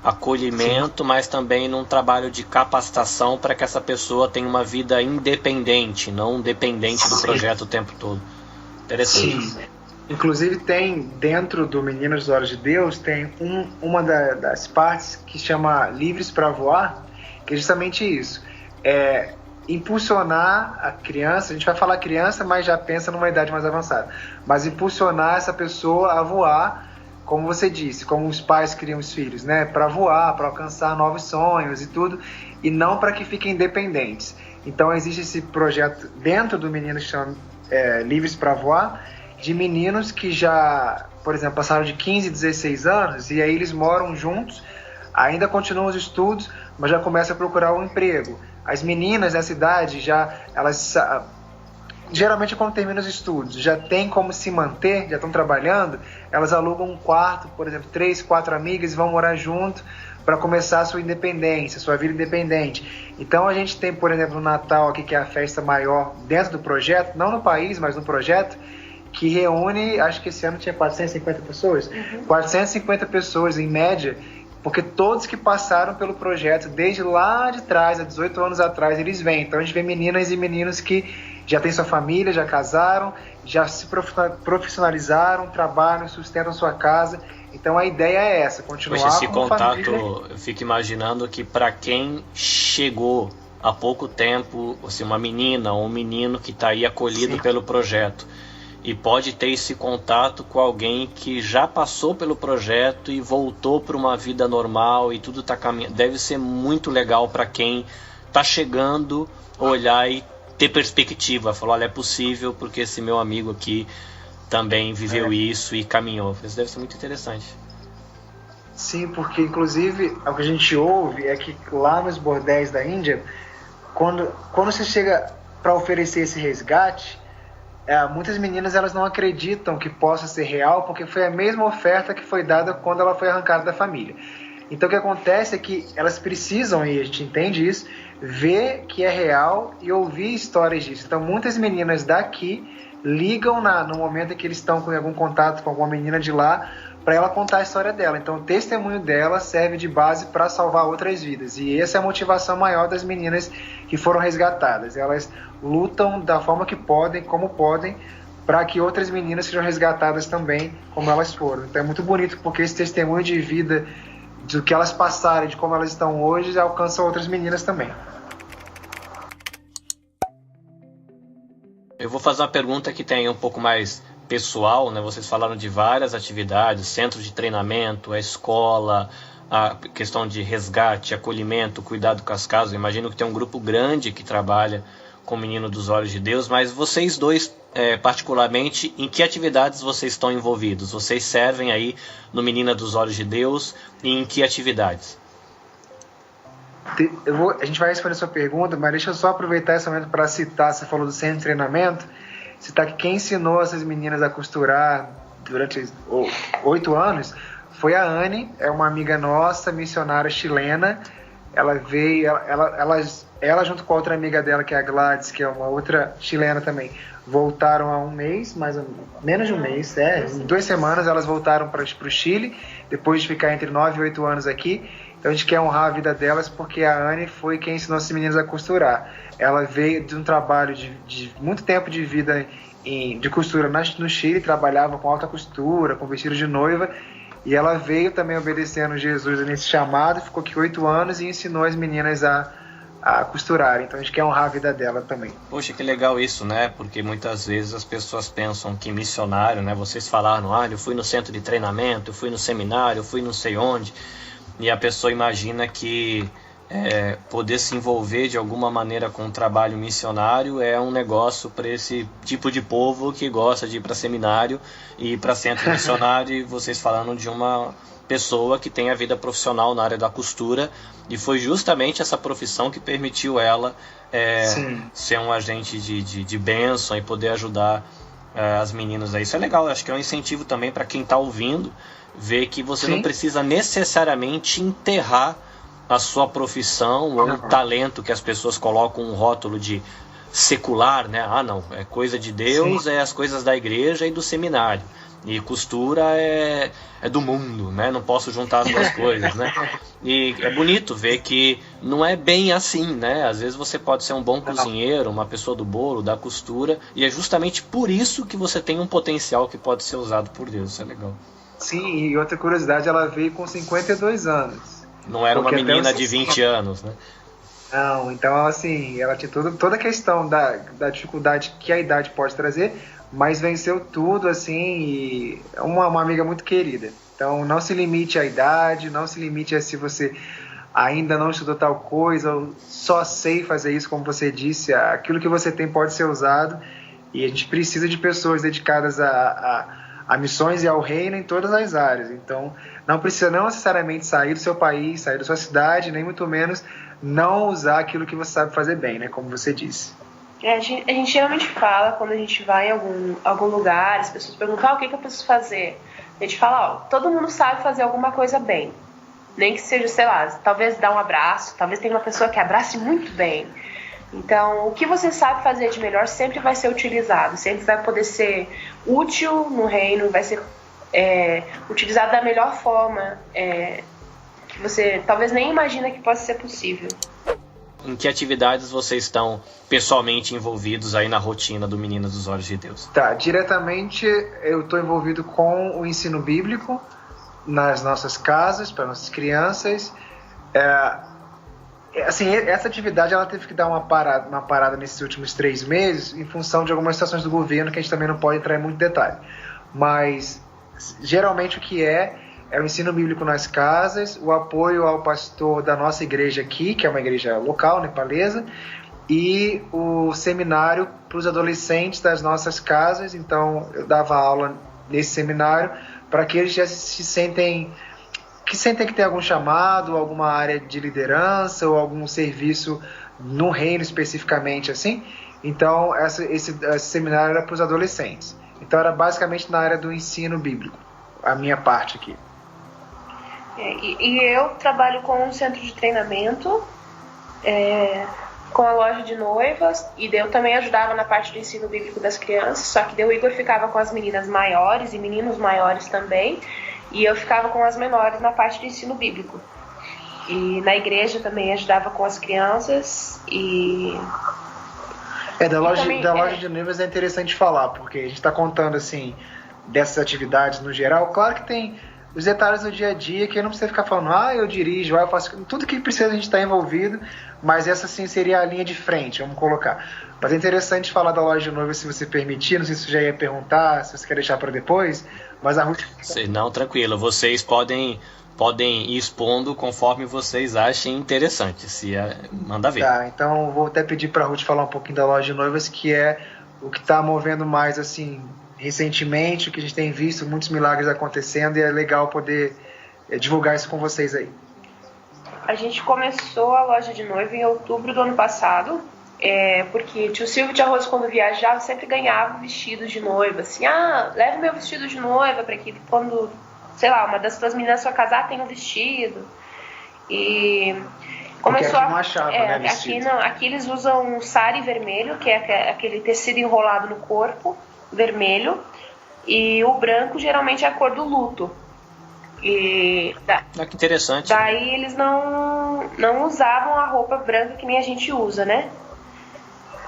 acolhimento, mas também num trabalho de capacitação para que essa pessoa tenha uma vida independente, não dependente do projeto o tempo todo. Interessante. Sim. Inclusive tem, dentro do Meninas dos Olhos de Deus, tem uma das partes que chama Livres para Voar, que é justamente isso. Impulsionar a criança, a gente vai falar criança, mas já pensa numa idade mais avançada, mas impulsionar essa pessoa a voar, como você disse, como os pais criam os filhos, né? Para voar, para alcançar novos sonhos e tudo, e não para que fiquem dependentes. Então existe esse projeto dentro do Meninos que chama Livres para Voar, de meninos que já, por exemplo, passaram de 15, 16 anos, e aí eles moram juntos, ainda continuam os estudos, mas já começam a procurar um emprego. As meninas nessa idade, elas geralmente quando terminam os estudos, já tem como se manter, já estão trabalhando, elas alugam um quarto, por exemplo, 3, 4 amigas e vão morar junto para começar a sua independência, sua vida independente. Então a gente tem, por exemplo, o Natal aqui, que é a festa maior dentro do projeto, não no país, mas no projeto, que reúne, acho que esse ano tinha 450 pessoas, 450 pessoas em média, porque todos que passaram pelo projeto desde lá de trás, há 18 anos atrás, eles vêm. Então a gente vê meninas e meninos que já têm sua família, já casaram, já se profissionalizaram, trabalham, sustentam sua casa. Então a ideia é essa, continuar com esse uma contato, família. eu fico imaginando que para quem chegou há pouco tempo, assim, uma menina ou um menino que está aí acolhido pelo projeto, e pode ter esse contato com alguém que já passou pelo projeto e voltou para uma vida normal e tudo está caminhando. Deve ser muito legal para quem está chegando, olhar e ter perspectiva. Falar, olha, é possível porque esse meu amigo aqui também viveu isso e caminhou. Isso deve ser muito interessante. Sim, porque inclusive o que a gente ouve é que lá nos bordéis da Índia, quando você chega para oferecer esse resgate, muitas meninas elas não acreditam que possa ser real, porque foi a mesma oferta que foi dada quando ela foi arrancada da família. Então o que acontece é que elas precisam, e a gente entende isso, ver que é real e ouvir histórias disso. Então muitas meninas daqui ligam no momento em que eles estão com algum contato com alguma menina de lá, para ela contar a história dela. Então o testemunho dela serve de base para salvar outras vidas. E essa é a motivação maior das meninas que foram resgatadas. Elas lutam da forma que podem, como podem, para que outras meninas sejam resgatadas também, como elas foram. Então é muito bonito, porque esse testemunho de vida, do que elas passaram, de como elas estão hoje, alcança outras meninas também. Eu vou fazer uma pergunta que tem um pouco mais pessoal, né? Vocês falaram de várias atividades, centro de treinamento, a escola, a questão de resgate, acolhimento, cuidado com as casas. Eu imagino que tem um grupo grande que trabalha com o Menino dos Olhos de Deus, mas vocês dois, particularmente, em que atividades vocês estão envolvidos? Vocês servem aí no Menina dos Olhos de Deus e em que atividades? A gente vai responder a sua pergunta, mas deixa eu só aproveitar esse momento para citar, você falou do centro de treinamento, citar que quem ensinou essas meninas a costurar durante 8 anos foi a Anne, é uma amiga nossa, missionária chilena. Ela veio, ela junto com a outra amiga dela, que é a Gladys, que é uma outra chilena também, voltaram há um mês, menos de um mês, em 2 semanas elas voltaram para o Chile, depois de ficar entre 9 e 8 anos aqui. Então a gente quer honrar a vida delas, porque a Anne foi quem ensinou essas meninas a costurar. Ela veio de um trabalho de muito tempo de vida de costura no Chile, trabalhava com alta costura, com vestido de noiva, e ela veio também obedecendo Jesus nesse chamado, ficou aqui 8 anos e ensinou as meninas a costurar. Então a gente quer honrar a vida dela também. Poxa, que legal isso, né? Porque muitas vezes as pessoas pensam que missionário, né? Vocês falaram, eu fui no centro de treinamento, eu fui no seminário, eu fui não sei onde, e a pessoa imagina que poder se envolver de alguma maneira com o trabalho missionário é um negócio para esse tipo de povo que gosta de ir para seminário e ir para centro missionário. E vocês falando de uma pessoa que tem a vida profissional na área da costura, e foi justamente essa profissão que permitiu ela ser um agente de bênção e poder ajudar as meninas aí. Isso é legal, acho que é um incentivo também para quem está ouvindo, ver que você não precisa necessariamente enterrar a sua profissão ou o talento que as pessoas colocam um rótulo de secular, né? Não, é coisa de Deus, é as coisas da igreja e do seminário. E costura é do mundo, né? Não posso juntar as duas coisas, né? E é bonito ver que não é bem assim, né? Às vezes você pode ser um bom cozinheiro, uma pessoa do bolo, da costura, e é justamente por isso que você tem um potencial que pode ser usado por Deus. Isso é legal. Sim, e outra curiosidade, ela veio com 52 anos. Não era uma menina de 20 anos, né? Não, então assim, ela tinha toda a questão da dificuldade que a idade pode trazer, mas venceu tudo, assim, e é uma amiga muito querida. Então não se limite à idade, não se limite a se você ainda não estudou tal coisa, ou só sei fazer isso, como você disse, aquilo que você tem pode ser usado, e a gente precisa de pessoas dedicadas a missões e ao reino em todas as áreas. Então não precisa não necessariamente sair do seu país, sair da sua cidade, nem muito menos não usar aquilo que você sabe fazer bem, né? Como você disse. A gente geralmente fala, quando a gente vai em algum lugar, as pessoas perguntam, o que eu preciso fazer? A gente fala, todo mundo sabe fazer alguma coisa bem. Nem que seja, sei lá, talvez dar um abraço, talvez tenha uma pessoa que abrace muito bem. Então, o que você sabe fazer de melhor sempre vai ser utilizado, sempre vai poder ser útil no reino, vai ser utilizado da melhor forma, que você talvez nem imagina que possa ser possível. Em que atividades vocês estão pessoalmente envolvidos aí na rotina do Menino dos Olhos de Deus? Diretamente eu estou envolvido com o ensino bíblico nas nossas casas, para nossas crianças. Assim, essa atividade ela teve que dar uma parada nesses últimos 3 meses em função de algumas situações do governo que a gente também não pode entrar em muito detalhe. Mas geralmente o que é o ensino bíblico nas casas, o apoio ao pastor da nossa igreja aqui, que é uma igreja local, nepalesa, e o seminário para os adolescentes das nossas casas. Então eu dava aula nesse seminário para que eles já se sentem que sentem que tem algum chamado, alguma área de liderança ou algum serviço no reino especificamente, assim. Então, esse seminário era para os adolescentes. Então, era basicamente na área do ensino bíblico, a minha parte aqui. E eu trabalho com um centro de treinamento, com a loja de noivas, e eu também ajudava na parte do ensino bíblico das crianças, só que o Igor ficava com as meninas maiores e meninos maiores também, e eu ficava com as menores na parte do ensino bíblico. E na igreja também ajudava com as crianças e... Da loja de noivas é interessante falar, porque a gente está contando assim dessas atividades no geral. Claro que tem os detalhes do dia a dia que não precisa ficar falando, eu dirijo, eu faço tudo que precisa, a gente está envolvido, mas essa sim seria a linha de frente, vamos colocar. Mas é interessante falar da loja de noivas, se você permitir. Não sei se você já ia perguntar, se você quer deixar para depois, mas a Ruth... Não, tranquilo, vocês podem ir expondo conforme vocês achem interessante, manda ver. Tá, então vou até pedir para a Ruth falar um pouquinho da loja de noivas, que é o que está movendo mais assim recentemente, o que a gente tem visto, muitos milagres acontecendo, e é legal poder divulgar isso com vocês aí. A gente começou a loja de noiva em outubro do ano passado, porque tio Silvio de Arroz, quando viajava, sempre ganhava vestidos de noiva, assim, leva meu vestido de noiva para que quando, sei lá, uma das suas meninas for casar tem um vestido. E começou aqui não achava, né, vestido. Aqui eles usam um sari vermelho, que é aquele tecido enrolado no corpo, vermelho, e o branco geralmente é a cor do luto. Que interessante. Daí eles não usavam a roupa branca que nem a gente usa, né?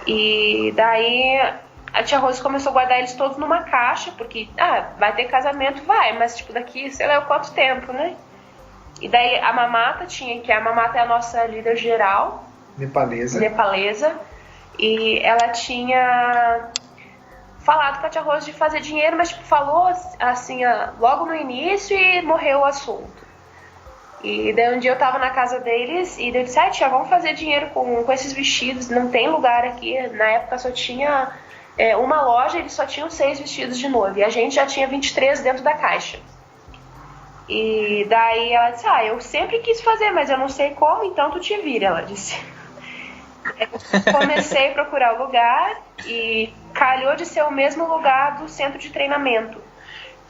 E daí a tia Rose começou a guardar eles todos numa caixa, porque vai ter casamento, mas tipo daqui, sei lá quanto tempo, né? E daí a Mamata a Mamata é a nossa líder geral, nepalesa, e ela tinha falado com a tia Rose de fazer dinheiro, mas tipo, falou assim logo no início e morreu o assunto. E daí um dia eu tava na casa deles e eu disse, tia, vamos fazer dinheiro com esses vestidos, não tem lugar aqui. Na época só tinha uma loja, eles só tinham 6 vestidos de noiva, e a gente já tinha 23 dentro da caixa. E daí ela disse, eu sempre quis fazer, mas eu não sei como, então tu te vira, ela disse. Comecei a procurar o lugar e calhou de ser o mesmo lugar do centro de treinamento.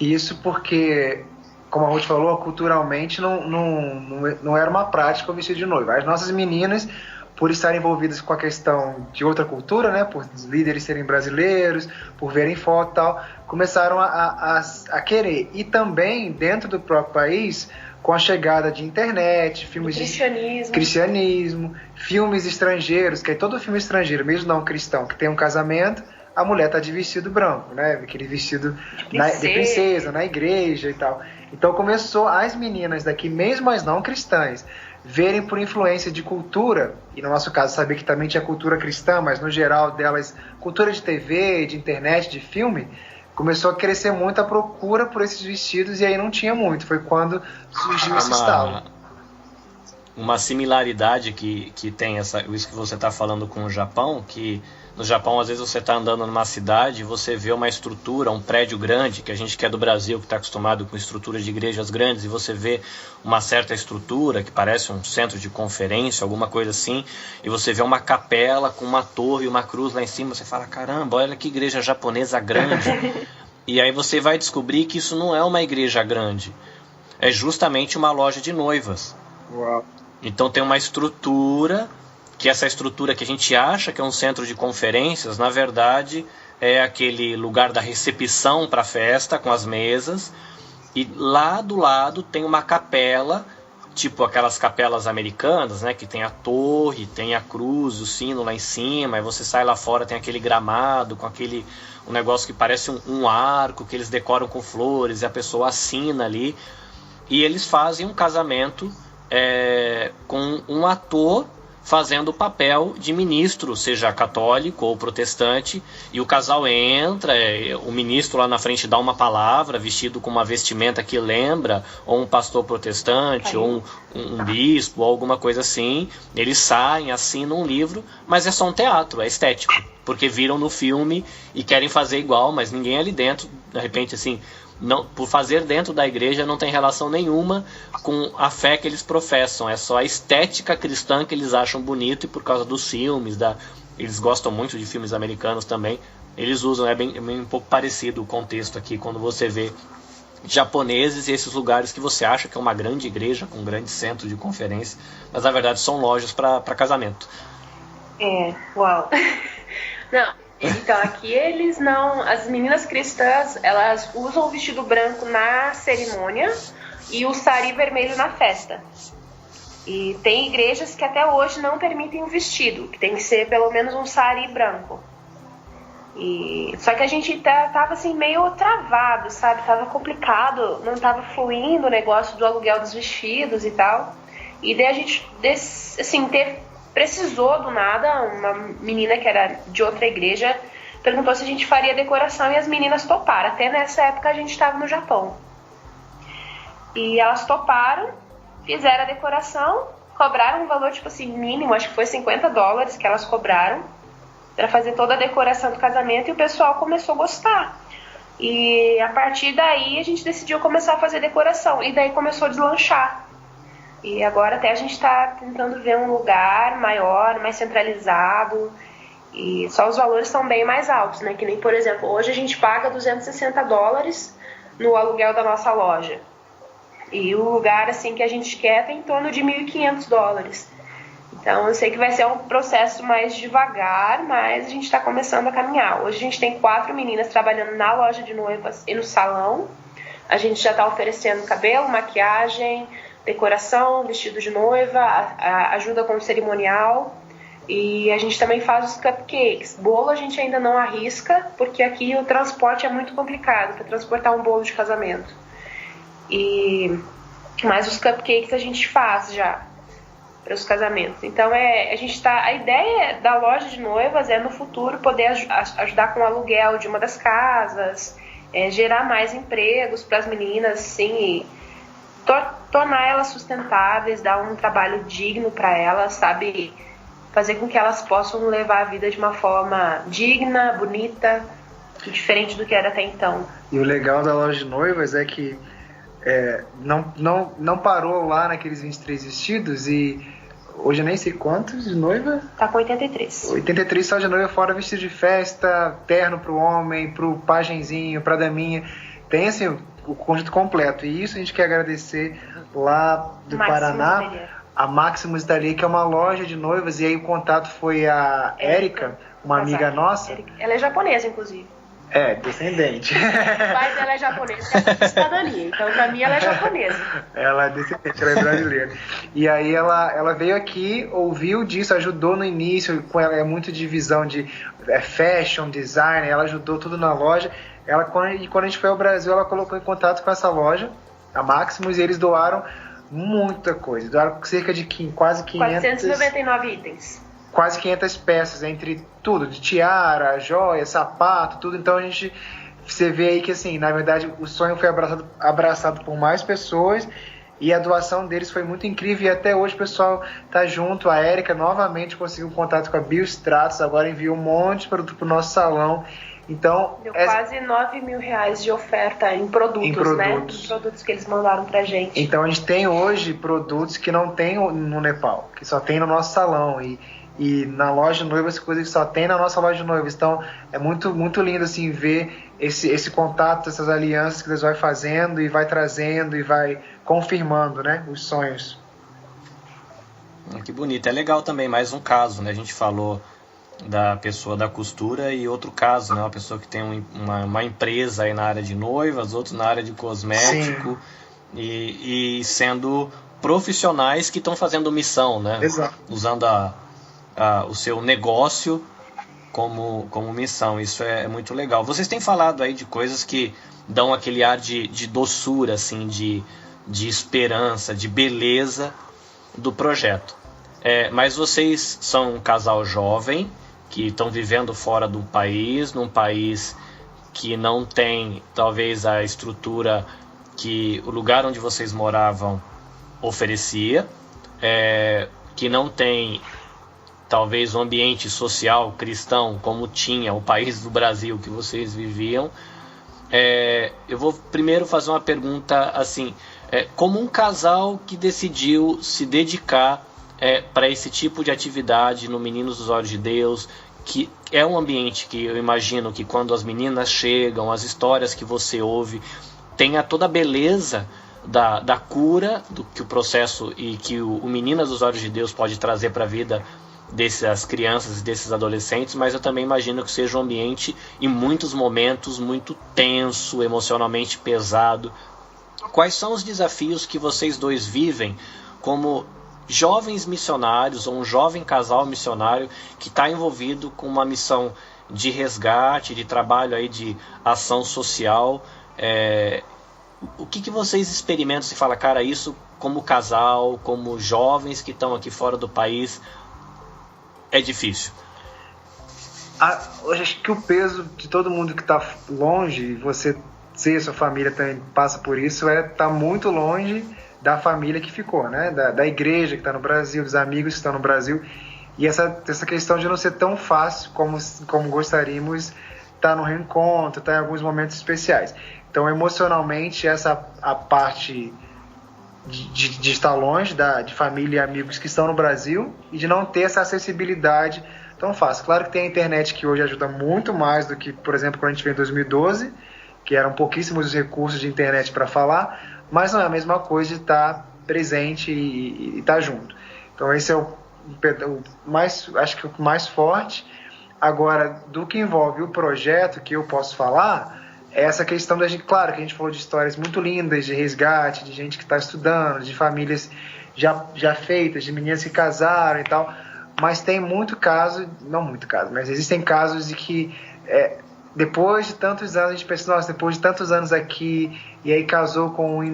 Isso porque, como a Ruth falou, culturalmente não era uma prática o vestido de noiva. As nossas meninas, por estarem envolvidas com a questão de outra cultura, né, por os líderes serem brasileiros, por verem foto e tal, começaram a querer. E também, dentro do próprio país, com a chegada de internet, filmes de cristianismo, filmes estrangeiros, que é todo filme estrangeiro, mesmo não cristão, que tem um casamento, a mulher tá de vestido branco, né? Aquele vestido de princesa, na igreja e tal. Então começou as meninas daqui, mesmo as não cristãs, verem por influência de cultura, e no nosso caso saber que também tinha cultura cristã, mas no geral delas, cultura de TV, de internet, de filme, começou a crescer muito a procura por esses vestidos, e aí não tinha muito. Foi quando surgiu esse estalo. Uma similaridade que tem isso que você está falando com o Japão, que no Japão às vezes você está andando numa cidade e você vê uma estrutura, um prédio grande, que a gente que é do Brasil, que está acostumado com estruturas de igrejas grandes, e você vê uma certa estrutura que parece um centro de conferência, alguma coisa assim, e você vê uma capela com uma torre e uma cruz lá em cima, você fala, caramba, olha que igreja japonesa grande. E aí você vai descobrir que isso não é uma igreja grande, é justamente uma loja de noivas. Uau. Então tem uma estrutura, que essa estrutura que a gente acha que é um centro de conferências, na verdade é aquele lugar da recepção para a festa, com as mesas, e lá do lado tem uma capela, tipo aquelas capelas americanas, né, que tem a torre, tem a cruz, o sino lá em cima, e você sai lá fora, tem aquele gramado, com um negócio que parece um arco, que eles decoram com flores, e a pessoa assina ali, e eles fazem um casamento com um ator fazendo o papel de ministro, seja católico ou protestante, e o casal entra, o ministro lá na frente dá uma palavra, vestido com uma vestimenta que lembra ou um pastor protestante, ou um bispo, ou alguma coisa assim. Eles saem, assinam um livro, mas é só um teatro, é estético, porque viram no filme e querem fazer igual, mas ninguém ali dentro de repente, assim, não, por fazer dentro da igreja não tem relação nenhuma com a fé que eles professam, é só a estética cristã que eles acham bonito, e por causa dos filmes, eles gostam muito de filmes americanos também, eles usam, é bem um pouco parecido o contexto aqui, quando você vê japoneses e esses lugares que você acha que é uma grande igreja, com um grande centro de conferência, mas na verdade são lojas para casamento. Uau. Não, então aqui eles não, as meninas cristãs, elas usam o vestido branco na cerimônia e o sari vermelho na festa. E tem igrejas que até hoje não permitem o vestido, que tem que ser pelo menos um sari branco. Só que a gente tava assim meio travado, sabe? Tava complicado, não tava fluindo o negócio do aluguel dos vestidos e tal. E daí a gente, assim, precisou do nada, uma menina que era de outra igreja perguntou se a gente faria decoração e as meninas toparam. Até nessa época a gente estava no Japão. E elas toparam, fizeram a decoração, cobraram um valor tipo assim mínimo, acho que foi $50 que elas cobraram para fazer toda a decoração do casamento, e o pessoal começou a gostar. E a partir daí a gente decidiu começar a fazer decoração, e daí começou a deslanchar. E agora até a gente está tentando ver um lugar maior, mais centralizado, e só os valores são bem mais altos, né? Que nem, por exemplo, hoje a gente paga $260 no aluguel da nossa loja. E o lugar assim que a gente quer tem em torno de $1.500. Então eu sei que vai ser um processo mais devagar, mas a gente está começando a caminhar. Hoje a gente tem 4 meninas trabalhando na loja de noivas e no salão. A gente já está oferecendo cabelo, maquiagem, decoração, vestido de noiva, ajuda com o cerimonial. E a gente também faz os cupcakes. Bolo a gente ainda não arrisca, porque aqui o transporte é muito complicado para transportar um bolo de casamento. Mas os cupcakes a gente faz já para os casamentos. Então a ideia da loja de noivas é no futuro poder ajudar com o aluguel de uma das casas, gerar mais empregos para as meninas, sim, tornar elas sustentáveis, dar um trabalho digno para elas, sabe? Fazer com que elas possam levar a vida de uma forma digna, bonita, diferente do que era até então. E o legal da loja de noivas é que não parou lá naqueles 23 vestidos, e hoje eu nem sei quantos de noiva. Tá com 83. 83 só de noiva, fora vestido de festa, terno pro homem, pro pagenzinho, pra daminha. Tem assim o conjunto completo. E isso a gente quer agradecer lá do Paraná, a Maximus Atelier, que é uma loja de noivas. E aí o contato foi a Érica, uma amiga nossa. Ela é japonesa, inclusive. Descendente. O pai dela é japonês, que é cidadania. Então, pra mim, ela é japonesa. Ela é descendente, ela é brasileira. E aí ela veio aqui, ouviu disso, ajudou no início, com ela é muito de visão de fashion, design, ela ajudou tudo na loja. Quando a gente foi ao Brasil, ela colocou em contato com essa loja, a Maximus, e eles doaram muita coisa. Doaram cerca de quase 499 itens. Quase 500 peças, entre tudo, de tiara, joia, sapato, tudo. Então você vê aí que, assim, na verdade o sonho foi abraçado por mais pessoas, e a doação deles foi muito incrível, e até hoje o pessoal tá junto. A Érica novamente conseguiu contato com a Biostratos, agora enviou um monte de produto pro nosso salão. Então, deu quase R$9 mil de oferta em produtos, né? Em produtos que eles mandaram pra gente. Então a gente tem hoje produtos que não tem no Nepal, que só tem no nosso salão, e na loja de noivas, coisas que só tem na nossa loja de noivas. Então é muito, muito lindo assim ver esse contato, essas alianças que Deus vai fazendo e vai trazendo e vai confirmando, né, os sonhos. Que bonito. É legal também, mais um caso, né? A gente falou da pessoa da costura, e outro caso, né? Uma pessoa que tem uma empresa aí na área de noivas, outro na área de cosmético, e sendo profissionais que estão fazendo missão, né? Exato. Usando o seu negócio como missão. Isso é muito legal. Vocês têm falado aí de coisas que dão aquele ar de doçura, assim, de esperança, de beleza do projeto. Mas vocês são um casal jovem que estão vivendo fora do país, num país que não tem talvez a estrutura que o lugar onde vocês moravam oferecia, que não tem talvez um ambiente social cristão como tinha o país do Brasil que vocês viviam, Eu vou primeiro fazer uma pergunta assim, como um casal que decidiu se dedicar para esse tipo de atividade no Meninos dos Olhos de Deus, que é um ambiente que eu imagino que quando as meninas chegam, as histórias que você ouve, tenha toda a beleza da cura, do que o processo e que o Meninas dos Olhos de Deus pode trazer para a vida dessas crianças e desses adolescentes, mas eu também imagino que seja um ambiente, em muitos momentos, muito tenso, emocionalmente pesado. Quais são os desafios que vocês dois vivem como jovens missionários ou um jovem casal missionário que está envolvido com uma missão de resgate, de trabalho aí de ação social? O que vocês experimentam e falam, cara, isso como casal, como jovens que estão aqui fora do país, é difícil? Eu acho que o peso de todo mundo que está longe, você ser, sua família também passa por isso, tá muito longe da família que ficou, né? Da igreja que está no Brasil, dos amigos que estão no Brasil, e essa questão de não ser tão fácil como gostaríamos, tá no reencontro, tá em alguns momentos especiais. Então, emocionalmente, a parte de estar longe de família e amigos que estão no Brasil e de não ter essa acessibilidade tão fácil. Claro que tem a internet que hoje ajuda muito mais do que, por exemplo, quando a gente veio em 2012, que eram pouquíssimos os recursos de internet para falar, mas não é a mesma coisa de estar presente e estar junto. Então esse é acho que o mais forte. Agora, do que envolve o projeto que eu posso falar, é essa questão da gente, claro que a gente falou de histórias muito lindas, de resgate, de gente que está estudando, de famílias já feitas, de meninas que casaram e tal, mas tem muito caso, não muito caso, mas existem casos de que depois de tantos anos a gente pensa, nossa, depois de tantos anos aqui, e aí casou com o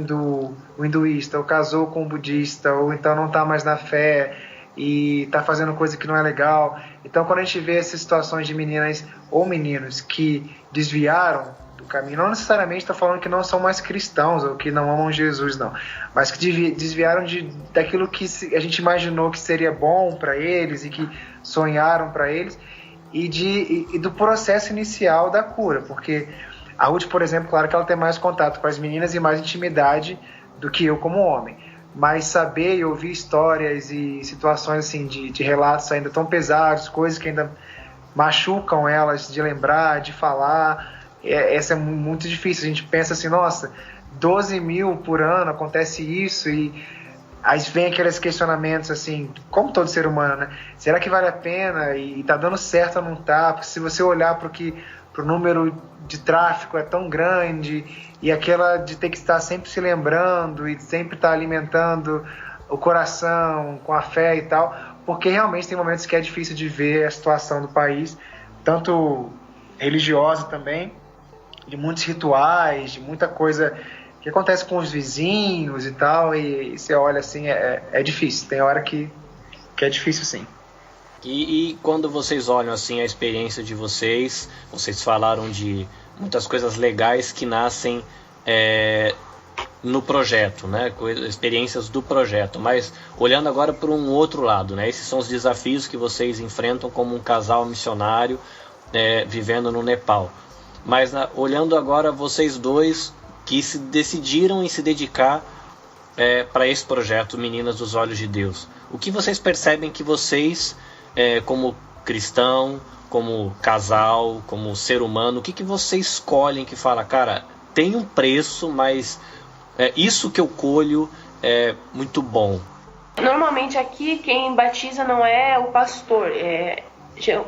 hinduísta, ou casou com o budista, ou então não está mais na fé e está fazendo coisa que não é legal. Então quando a gente vê essas situações de meninas ou meninos que desviaram do caminho, não necessariamente estou falando que não são mais cristãos ou que não amam Jesus, não, mas que desviaram daquilo que a gente imaginou que seria bom para eles e que sonharam para eles, e do processo inicial da cura, porque a Ruth, por exemplo, claro que ela tem mais contato com as meninas e mais intimidade do que eu como homem, mas saber e ouvir histórias e situações assim de relatos ainda tão pesados, coisas que ainda machucam elas de lembrar, de falar, essa é muito difícil. A gente pensa assim, nossa, 12 mil por ano, acontece isso, e aí vem aqueles questionamentos assim, como todo ser humano, né? Será que vale a pena? E tá dando certo ou não tá? Porque se você olhar pro número de tráfico é tão grande, e aquela de ter que estar sempre se lembrando e sempre estar alimentando o coração com a fé e tal, porque realmente tem momentos que é difícil de ver a situação do país, tanto religiosa também, de muitos rituais, de muita coisa que acontece com os vizinhos e tal, e você olha assim, é difícil, tem hora que é difícil sim. E quando vocês olham assim a experiência de vocês falaram de muitas coisas legais que nascem no projeto, né? Experiências do projeto, mas olhando agora por um outro lado, né? Esses são os desafios que vocês enfrentam como um casal missionário vivendo no Nepal. Mas olhando agora vocês dois que se decidiram em se dedicar para esse projeto Meninas dos Olhos de Deus, o que vocês percebem que vocês, como cristão, como casal, como ser humano, o que vocês escolhem que fala, cara, tem um preço, mas isso que eu colho é muito bom? Normalmente aqui quem batiza não é o pastor,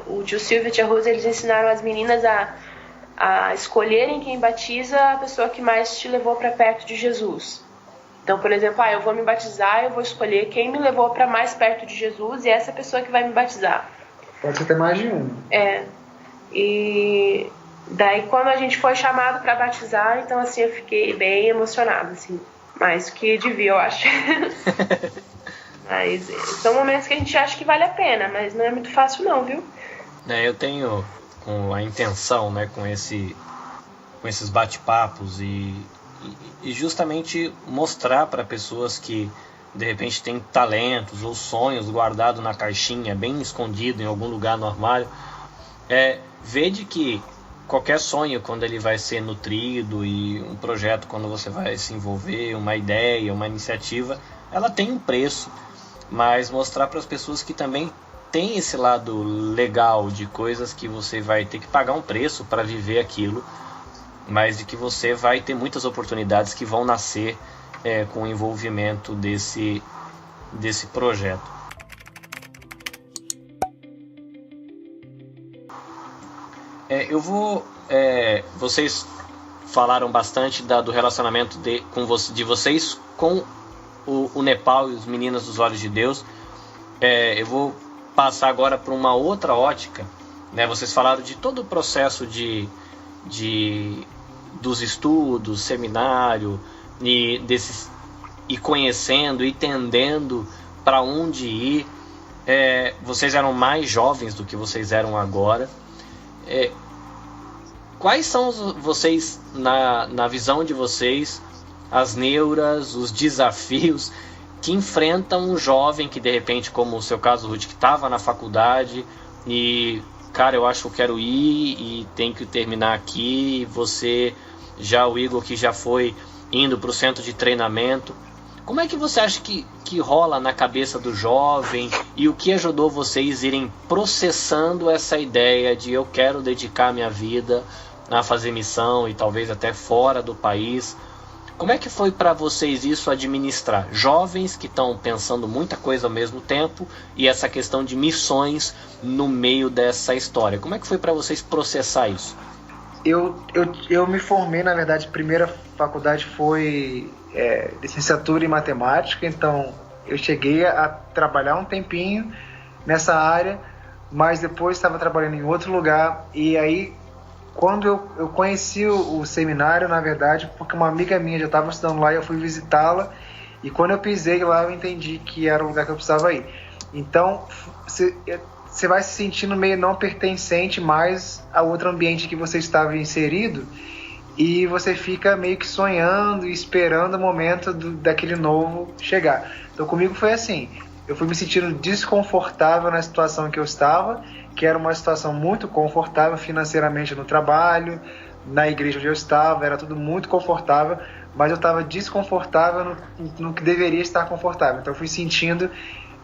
o tio Silvio e a tia Rosa, eles ensinaram as meninas a escolherem quem batiza a pessoa que mais te levou para perto de Jesus. Então, por exemplo, eu vou me batizar, eu vou escolher quem me levou para mais perto de Jesus e essa é a pessoa que vai me batizar. Pode ser até mais de um. E daí quando a gente foi chamado para batizar, então assim, eu fiquei bem emocionada, assim, mais do que devia, eu acho. Mas são momentos que a gente acha que vale a pena, mas não é muito fácil não, viu? Eu tenho com a intenção, né, com esses bate-papos e justamente mostrar para pessoas que de repente têm talentos ou sonhos guardados na caixinha, bem escondido em algum lugar no armário, ver de que qualquer sonho, quando ele vai ser nutrido, e um projeto, quando você vai se envolver, uma ideia, uma iniciativa, ela tem um preço, mas mostrar para as pessoas que também tem esse lado legal de coisas que você vai ter que pagar um preço para viver aquilo, mas de que você vai ter muitas oportunidades que vão nascer com o envolvimento desse projeto. Vocês falaram bastante do relacionamento de vocês com o Nepal e os Meninas dos Olhos de Deus. Eu vou passar agora para uma outra ótica, né? Vocês falaram de todo o processo dos estudos, seminário, e conhecendo, e entendendo para onde ir. Vocês eram mais jovens do que vocês eram agora. Quais são vocês, na visão de vocês, as neuras, os desafios que enfrenta um jovem que, de repente, como o seu caso, Ruth, que estava na faculdade e, cara, eu acho que eu quero ir e tem que terminar aqui. Você, já o Igor, que já foi indo para o centro de treinamento. Como é que você acha que rola na cabeça do jovem, e o que ajudou vocês irem processando essa ideia de eu quero dedicar minha vida a fazer missão e talvez até fora do país? Como é que foi para vocês isso, administrar jovens que estão pensando muita coisa ao mesmo tempo e essa questão de missões no meio dessa história? Como é que foi para vocês processar isso? Eu me formei, na verdade, primeira faculdade foi licenciatura em matemática, então eu cheguei a trabalhar um tempinho nessa área, mas depois estava trabalhando em outro lugar. E aí, quando eu conheci o seminário, na verdade, porque uma amiga minha já estava estudando lá e eu fui visitá-la, e quando eu pisei lá eu entendi que era o lugar que eu precisava ir. Então você vai se sentindo meio não pertencente mais a outro ambiente que você estava inserido, e você fica meio que sonhando e esperando o momento daquele novo chegar. Então comigo foi assim, eu fui me sentindo desconfortável na situação que eu estava, que era uma situação muito confortável financeiramente no trabalho, na igreja onde eu estava, era tudo muito confortável, mas eu estava desconfortável no que deveria estar confortável. Então eu fui sentindo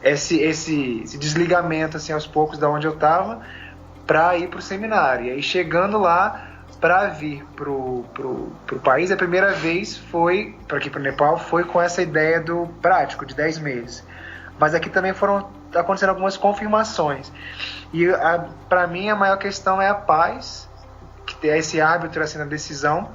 esse desligamento assim, aos poucos da onde eu estava, para ir para o seminário. E aí, chegando lá, para vir pro país, a primeira vez foi, para aqui para o Nepal, foi com essa ideia do prático, de 10 meses. Mas aqui também foram acontecendo algumas confirmações. E para mim a maior questão é a paz, que é esse árbitro assim, na decisão,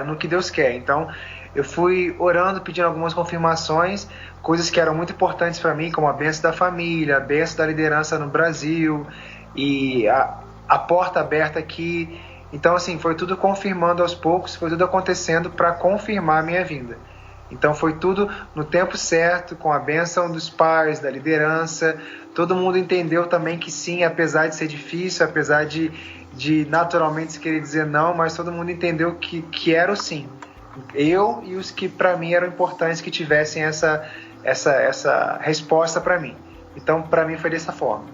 no que Deus quer. Então eu fui orando, pedindo algumas confirmações, coisas que eram muito importantes para mim, como a bênção da família, a bênção da liderança no Brasil, e a porta aberta aqui. Então assim, foi tudo confirmando aos poucos, foi tudo acontecendo para confirmar a minha vinda. Então foi tudo no tempo certo, com a bênção dos pais, da liderança. Todo mundo entendeu também que sim, apesar de ser difícil, apesar de naturalmente se querer dizer não, mas todo mundo entendeu que era o sim. Eu e os que para mim eram importantes que tivessem essa resposta para mim. Então para mim foi dessa forma.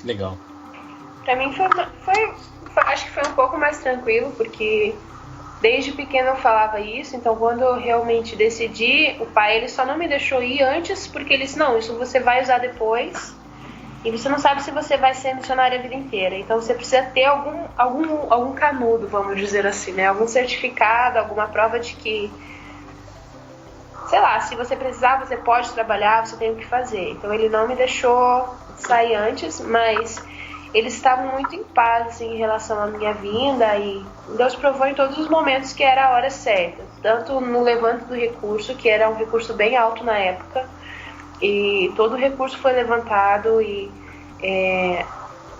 Legal. Para mim acho que foi um pouco mais tranquilo, porque desde pequeno eu falava isso. Então quando eu realmente decidi, o pai ele só não me deixou ir antes, porque ele disse, não, isso você vai usar depois, e você não sabe se você vai ser missionário a vida inteira. Então você precisa ter algum canudo, vamos dizer assim, né? Algum certificado, alguma prova de que, sei lá, se você precisar, você pode trabalhar, você tem o que fazer. Então ele não me deixou sair antes, mas eles estavam muito em paz assim, em relação à minha vinda, e Deus provou em todos os momentos que era a hora certa. Tanto no levanto do recurso, que era um recurso bem alto na época, e todo o recurso foi levantado, e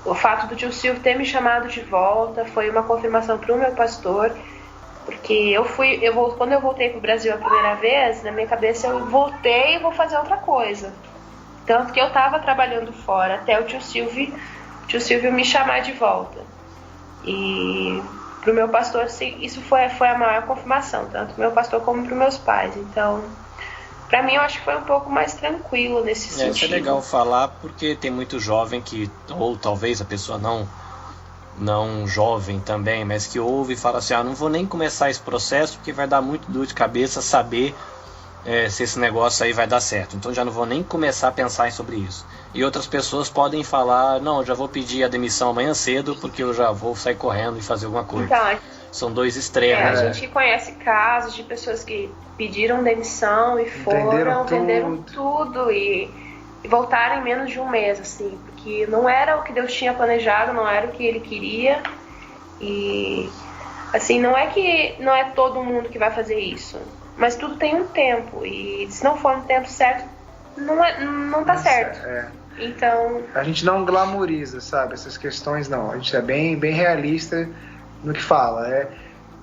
o fato do tio Silvio ter me chamado de volta foi uma confirmação para o meu pastor, porque quando eu voltei para o Brasil a primeira vez, na minha cabeça eu voltei e vou fazer outra coisa. Tanto que eu estava trabalhando fora até o tio Silvio me chamar de volta. E para o meu pastor, isso foi a maior confirmação, tanto para o meu pastor como para os meus pais. Então, para mim, eu acho que foi um pouco mais tranquilo nesse sentido. Isso é legal falar, porque tem muito jovem que, ou talvez a pessoa não jovem também, mas que ouve e fala assim, não vou nem começar esse processo porque vai dar muito dor de cabeça saber se esse negócio aí vai dar certo, então já não vou nem começar a pensar sobre isso. E outras pessoas podem falar, não, eu já vou pedir a demissão amanhã cedo porque eu já vou sair correndo e fazer alguma coisa. Então, são dois extremos. A gente conhece casos de pessoas que pediram demissão e foram, venderam tudo e voltaram em menos de um mês, assim, porque não era o que Deus tinha planejado, não era o que Ele queria. E assim, não é todo mundo que vai fazer isso, mas tudo tem um tempo, e se não for no tempo certo, não tá certo. Então, a gente não glamoriza, sabe, essas questões, não. A gente é bem realista no que fala.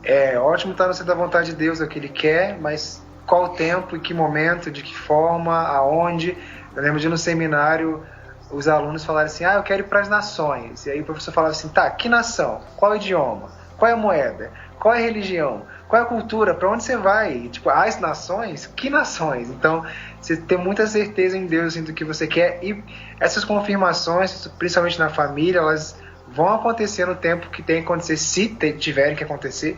É ótimo estar no centro da vontade de Deus, é o que Ele quer, mas qual o tempo, em que momento, de que forma, aonde. Eu lembro de no seminário os alunos falarem assim, eu quero ir para as nações. E aí o professor falava assim, tá, que nação? Qual o idioma? Qual é a moeda? Qual é a religião? Qual é a cultura? Para onde você vai? Tipo, as nações? Que nações? Então, você tem muita certeza em Deus, assim, do que você quer. E essas confirmações, principalmente na família, elas vão acontecer no tempo que tem que acontecer, se tiverem que acontecer.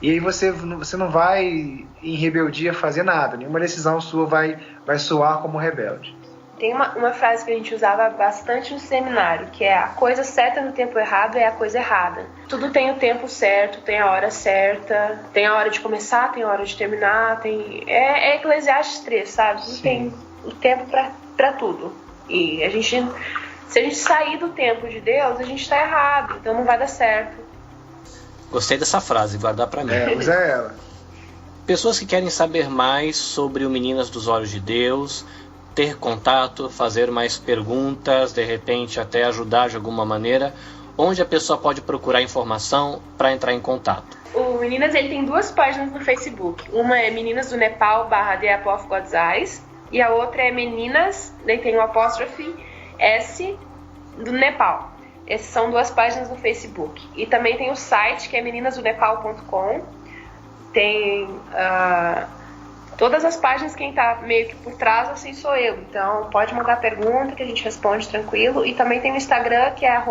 E aí você não vai, em rebeldia, fazer nada. Nenhuma decisão sua vai soar como rebelde. Tem uma frase que a gente usava bastante no seminário, que é: a coisa certa no tempo errado é a coisa errada. Tudo tem o tempo certo, tem a hora certa, tem a hora de começar, tem a hora de terminar, é Eclesiastes 3, sabe? Tudo tem o tempo pra tudo. E se a gente sair do tempo de Deus, a gente está errado, então não vai dar certo. Gostei dessa frase, guardar pra mim. Usa ela. Pessoas que querem saber mais sobre o Meninas dos Olhos de Deus, ter contato, fazer mais perguntas, de repente até ajudar de alguma maneira, onde a pessoa pode procurar informação para entrar em contato? O Meninas, ele tem 2 páginas no Facebook. Uma é Meninas do Nepal /The Apple of God's Eyes, e a outra é Meninas, daí tem o apóstrofe S do Nepal. Essas são 2 páginas no Facebook. E também tem o site, que é meninasdonepal.com. Tem todas as páginas, quem tá meio que por trás, assim, sou eu. Então pode mandar pergunta que a gente responde tranquilo. E também tem o Instagram, que é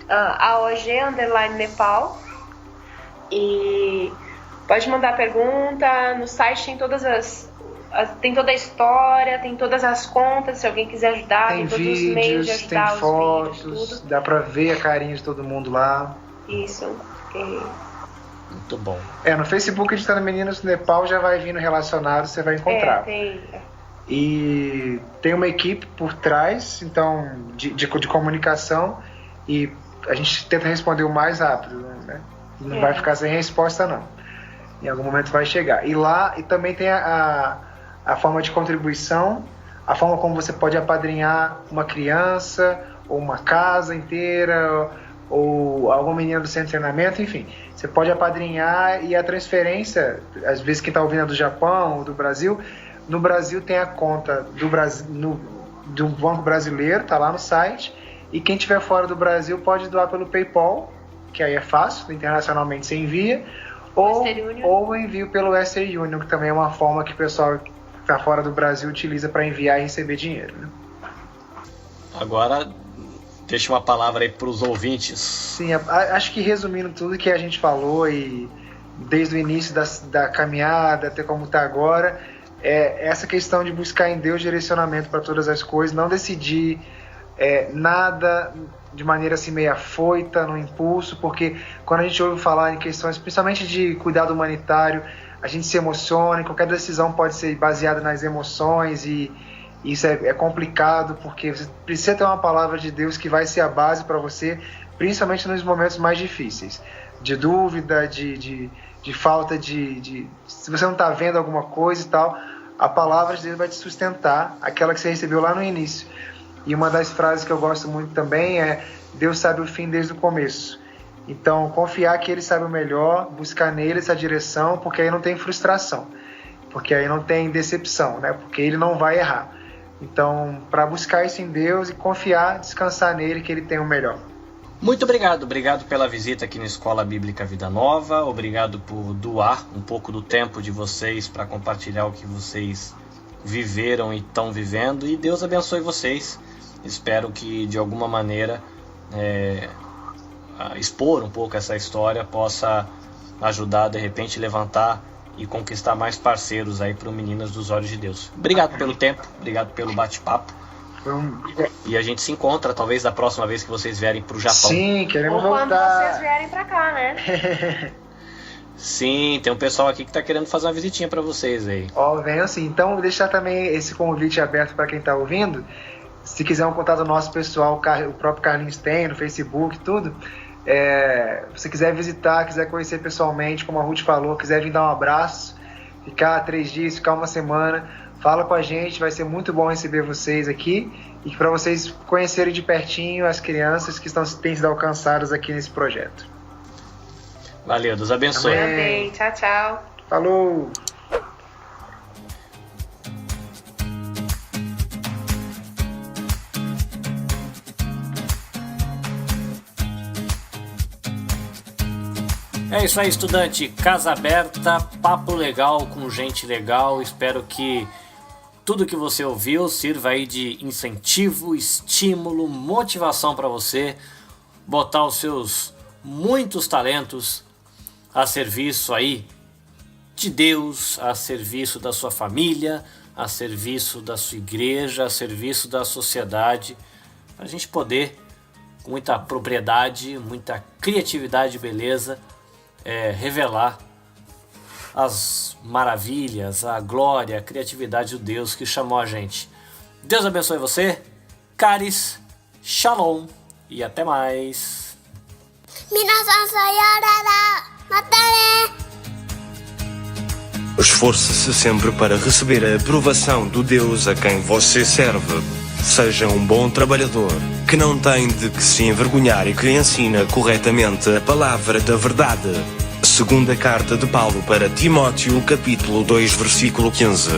@AOG_Nepal. E pode mandar pergunta. No site tem tem toda a história, tem todas as contas, se alguém quiser ajudar, tem todos vídeos, os meios de ajudar, tem fotos, vídeos, tudo. Dá pra ver a carinha de todo mundo lá. Isso. Muito bom. No Facebook a gente tá no Meninas do Nepal, já vai vindo relacionado, você vai encontrar. E tem uma equipe por trás, então, de comunicação, e a gente tenta responder o mais rápido, né? Não vai ficar sem resposta, não. Em algum momento vai chegar. E também tem a forma de contribuição, a forma como você pode apadrinhar uma criança, ou uma casa inteira, ou algum menino do centro de treinamento, enfim. Você pode apadrinhar, e a transferência, às vezes quem está ouvindo é do Japão ou do Brasil, no Brasil tem a conta do Banco Brasileiro, está lá no site, e quem estiver fora do Brasil pode doar pelo PayPal, que aí é fácil, internacionalmente você envia, ou envio pelo Western Union, que também é uma forma que o pessoal que está fora do Brasil utiliza para enviar e receber dinheiro, né? Agora, deixa uma palavra aí para os ouvintes. Sim, acho que resumindo tudo que a gente falou, e desde o início da caminhada até como está agora, é essa questão de buscar em Deus direcionamento para todas as coisas, não decidir nada de maneira assim meio afoita, no impulso, porque quando a gente ouve falar em questões, principalmente de cuidado humanitário, a gente se emociona, e qualquer decisão pode ser baseada nas emoções, e isso é complicado, porque você precisa ter uma palavra de Deus que vai ser a base para você, principalmente nos momentos mais difíceis, de dúvida, de falta de se você não está vendo alguma coisa e tal, a palavra de Deus vai te sustentar, aquela que você recebeu lá no início. E uma das frases que eu gosto muito também é: Deus sabe o fim desde o começo. Então, confiar que Ele sabe o melhor, buscar nele essa direção, porque aí não tem frustração, porque aí não tem decepção, né? Porque Ele não vai errar. Então, para buscar isso em Deus e confiar, descansar nele, que Ele tem o melhor. Muito obrigado pela visita aqui na Escola Bíblica Vida Nova, obrigado por doar um pouco do tempo de vocês para compartilhar o que vocês viveram e estão vivendo, e Deus abençoe vocês. Espero que de alguma maneira expor um pouco essa história possa ajudar, de repente, levantar e conquistar mais parceiros aí para o Meninas dos Olhos de Deus. Obrigado pelo tempo, obrigado pelo bate-papo. E a gente se encontra, talvez, da próxima vez que vocês vierem para o Japão. Sim, queremos Ou voltar. quando vocês vierem pra cá, né? Sim, tem um pessoal aqui que está querendo fazer uma visitinha para vocês aí. Venham assim. Então, vou deixar também esse convite aberto para quem está ouvindo. Se quiser um contato nosso pessoal, o próprio Carlinhos tem, no Facebook, tudo. Se quiser visitar, quiser conhecer pessoalmente, como a Ruth falou, quiser vir dar um abraço, ficar 3 dias, ficar uma semana, fala com a gente, vai ser muito bom receber vocês aqui e para vocês conhecerem de pertinho as crianças que têm sido alcançadas aqui nesse projeto. Valeu, Deus abençoe. Amém. Tchau, tchau. Falou! É isso aí, estudante. Casa aberta, papo legal com gente legal. Espero que tudo que você ouviu sirva aí de incentivo, estímulo, motivação para você botar os seus muitos talentos a serviço aí de Deus, a serviço da sua família, a serviço da sua igreja, a serviço da sociedade, para a gente poder, com muita propriedade, muita criatividade e beleza, revelar as maravilhas, a glória, a criatividade do Deus que chamou a gente. Deus abençoe você, caris, shalom e até mais. Esforce-se sempre para receber a aprovação do Deus a quem você serve. Seja um bom trabalhador, que não tem de que se envergonhar e que ensina corretamente a palavra da verdade. Segunda carta de Paulo para Timóteo, capítulo 2, versículo 15.